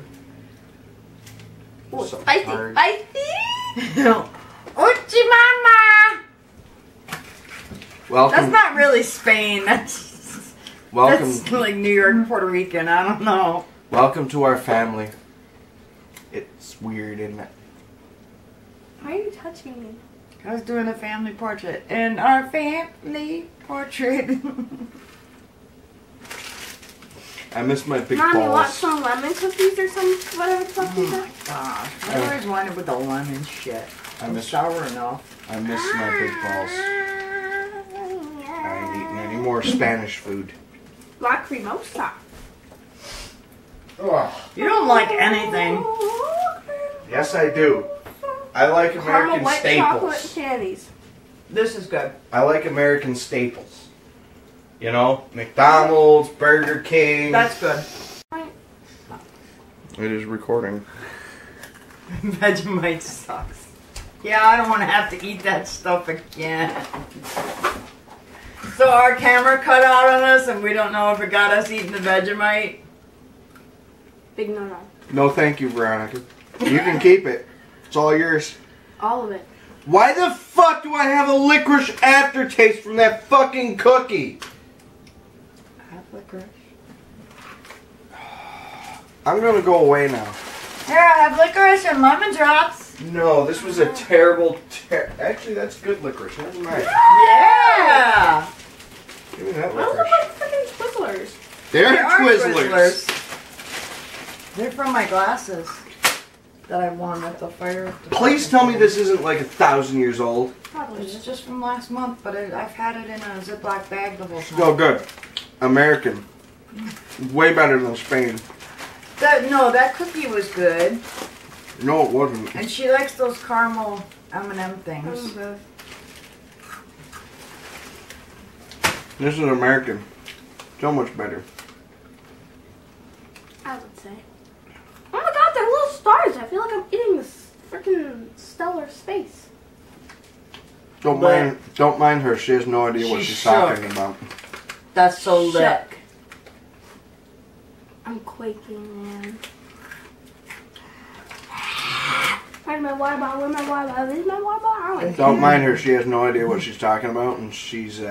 Ooh, So spicy, hard. spicy. Uchi mama! Welcome. That's not really Spain. That's like New York, Puerto Rican. I don't know. Welcome to our family. It's weird, isn't it? Why are you touching me? I was doing a family portrait. And our family portrait. I miss my big Mom, you want balls. some lemon cookies or some whatever the fuck these are? Gosh, I always wanted with the lemon shit. I miss sour enough. I miss my big balls. I ain't eating any more Spanish food. La cremosa. Ugh. You don't like anything. Yes, I do. I like Caramel American white chocolate staples. candies. This is good. I like American staples. You know, McDonald's, Burger King. That's good. It is recording. Vegemite sucks. Yeah, I don't want to have to eat that stuff again. So our camera cut out on us and we don't know if it got us eating the Vegemite. Big no-no. No, thank you, Veronica. You can keep it. It's all yours. All of it. Why the fuck do I have a licorice aftertaste from that fucking cookie? Have licorice. I'm gonna go away now. Here, I have licorice and lemon drops. No, this was a terrible. Actually, that's good licorice. Never mind. Yeah. Give me that Those look licorice. like freaking Twizzlers. They're They are Twizzlers. They're from my glasses that I won at the fire. Please tell me this isn't like 1,000 years old. Probably. It's just from last month, but I've had it in a Ziploc bag the whole time. Oh, good. American. Way better than Spain. That cookie was good. No, it wasn't. And she likes those caramel M&M things. This is American. So much better. I would say. Oh my god, they're little stars. I feel like I'm eating this freaking stellar space. Don't mind her. She has no idea what She's she's talking about. That's so lit. Shook. I'm quaking, man. Where's my water bottle? Where's my water bottle? Where's my water bottle? Don't mind her. She has no idea what she's talking about, and she's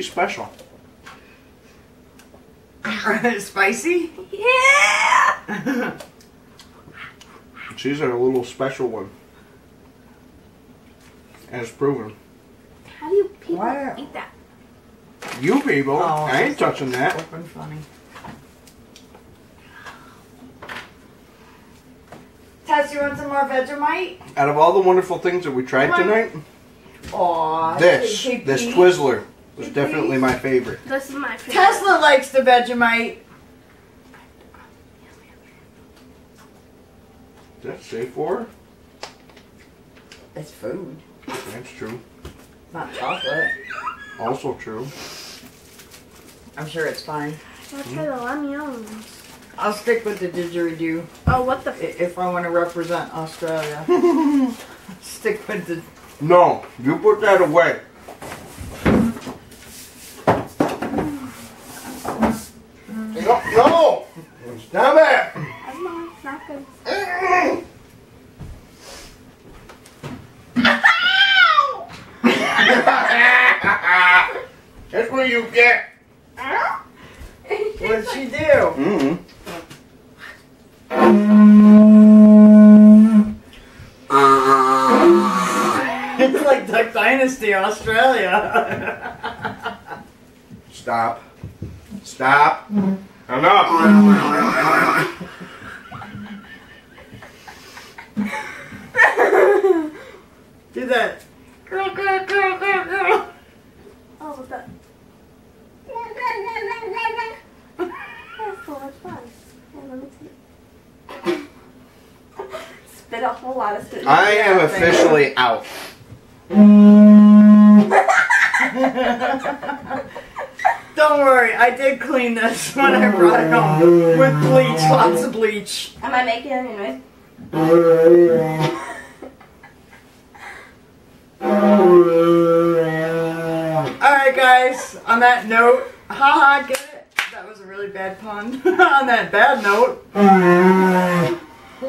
special. Spicy? Yeah! She's a little special one. As proven. How do you people Why? eat that? You people, Oh, I ain't touching that. Open funny. Tess, you want some more Vegemite? Out of all the wonderful things that we tried tonight, Aw. this Hey, Pete. Twizzler was definitely my favorite. This is my favorite. Tesla likes the Vegemite. Is that safe for her? It's food, That's true. not chocolate. Also true. I'm sure it's fine. Let's try the lemons. I'll stick with the didgeridoo. Oh, what the? If I want to represent Australia. Stick with the... No, you put that away. No! Stop it! I'm not. It's not good. That's what you get. What'd she do? Mm-hmm. It's like Duck Dynasty, Australia. Stop. Stop. Enough. Do that. Girl, girl, girl, girl, girl. Oh, what's that? That's so much fun. Yeah, let me see. Spit a whole lot of spit. I am officially out. Don't worry, I did clean this when I brought it home. With bleach, lots of bleach. Am I making any noise? Alright guys, on that note, haha, get it? That was a really bad pun. On that bad note,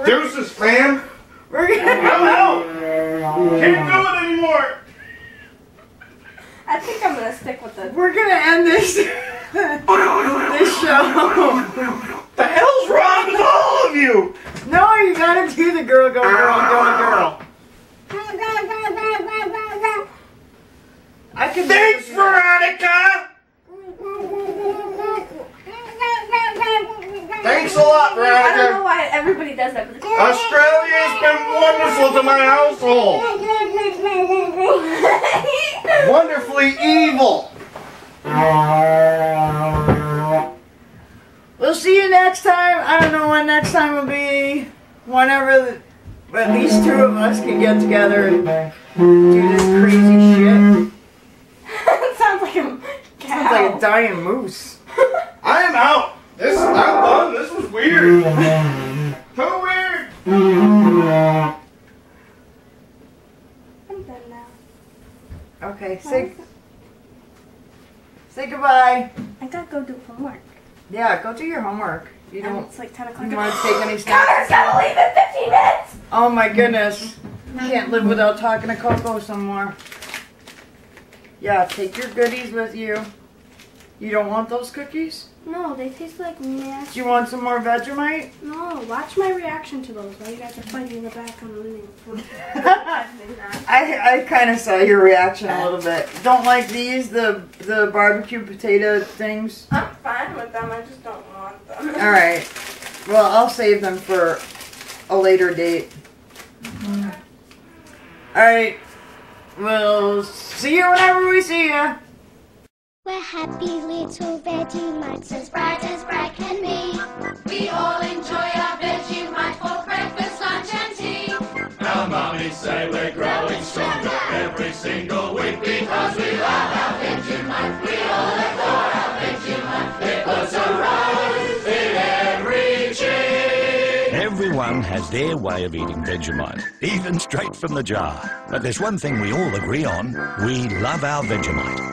Deuces, fam. we're gonna I'm out. Can't do it anymore. I think I'm gonna stick with the. we're gonna end this this show. The hell's wrong with all of you? No, you gotta do the girl, go girl, go girl. I can. Thanks, Veronica. Thanks a lot, I don't know Veronica. why everybody does that, but Australia has been wonderful to my household. Wonderfully evil. We'll see you next time. I don't know when next time will be. Whenever at least two of us can get together and do this crazy shit. It sounds like a cow. Sounds like a dying moose. I am out. I'm done. This was weird. So weird. I'm done now. Okay, say goodbye. I gotta go do homework. Yeah, go do your homework. You And don't it's like 10 o'clock. you want to take any Connor's snacks? gotta leave in 15 minutes! Oh my goodness. Can't live without talking to Coco some more. Yeah, take your goodies with you. You don't want those cookies? No, they taste like Do nasty. you want some more Vegemite? No, watch my reaction to those while you guys are fighting in the back. I'm winning. I kind of saw your reaction a little bit. Don't like these, the barbecue potato things? I'm fine with them, I just don't want them. Alright. Well, I'll save them for a later date. Alright. We'll see you whenever we see you. We're happy little Vegemites, as bright can be. We all enjoy our Vegemite for breakfast, lunch and tea. Our mummies say we're growing stronger every single week because we love our Vegemite. We all adore our Vegemite. It puts a rose in every cheek. Everyone has their way of eating Vegemite, even straight from the jar. But there's one thing we all agree on. We love our Vegemite.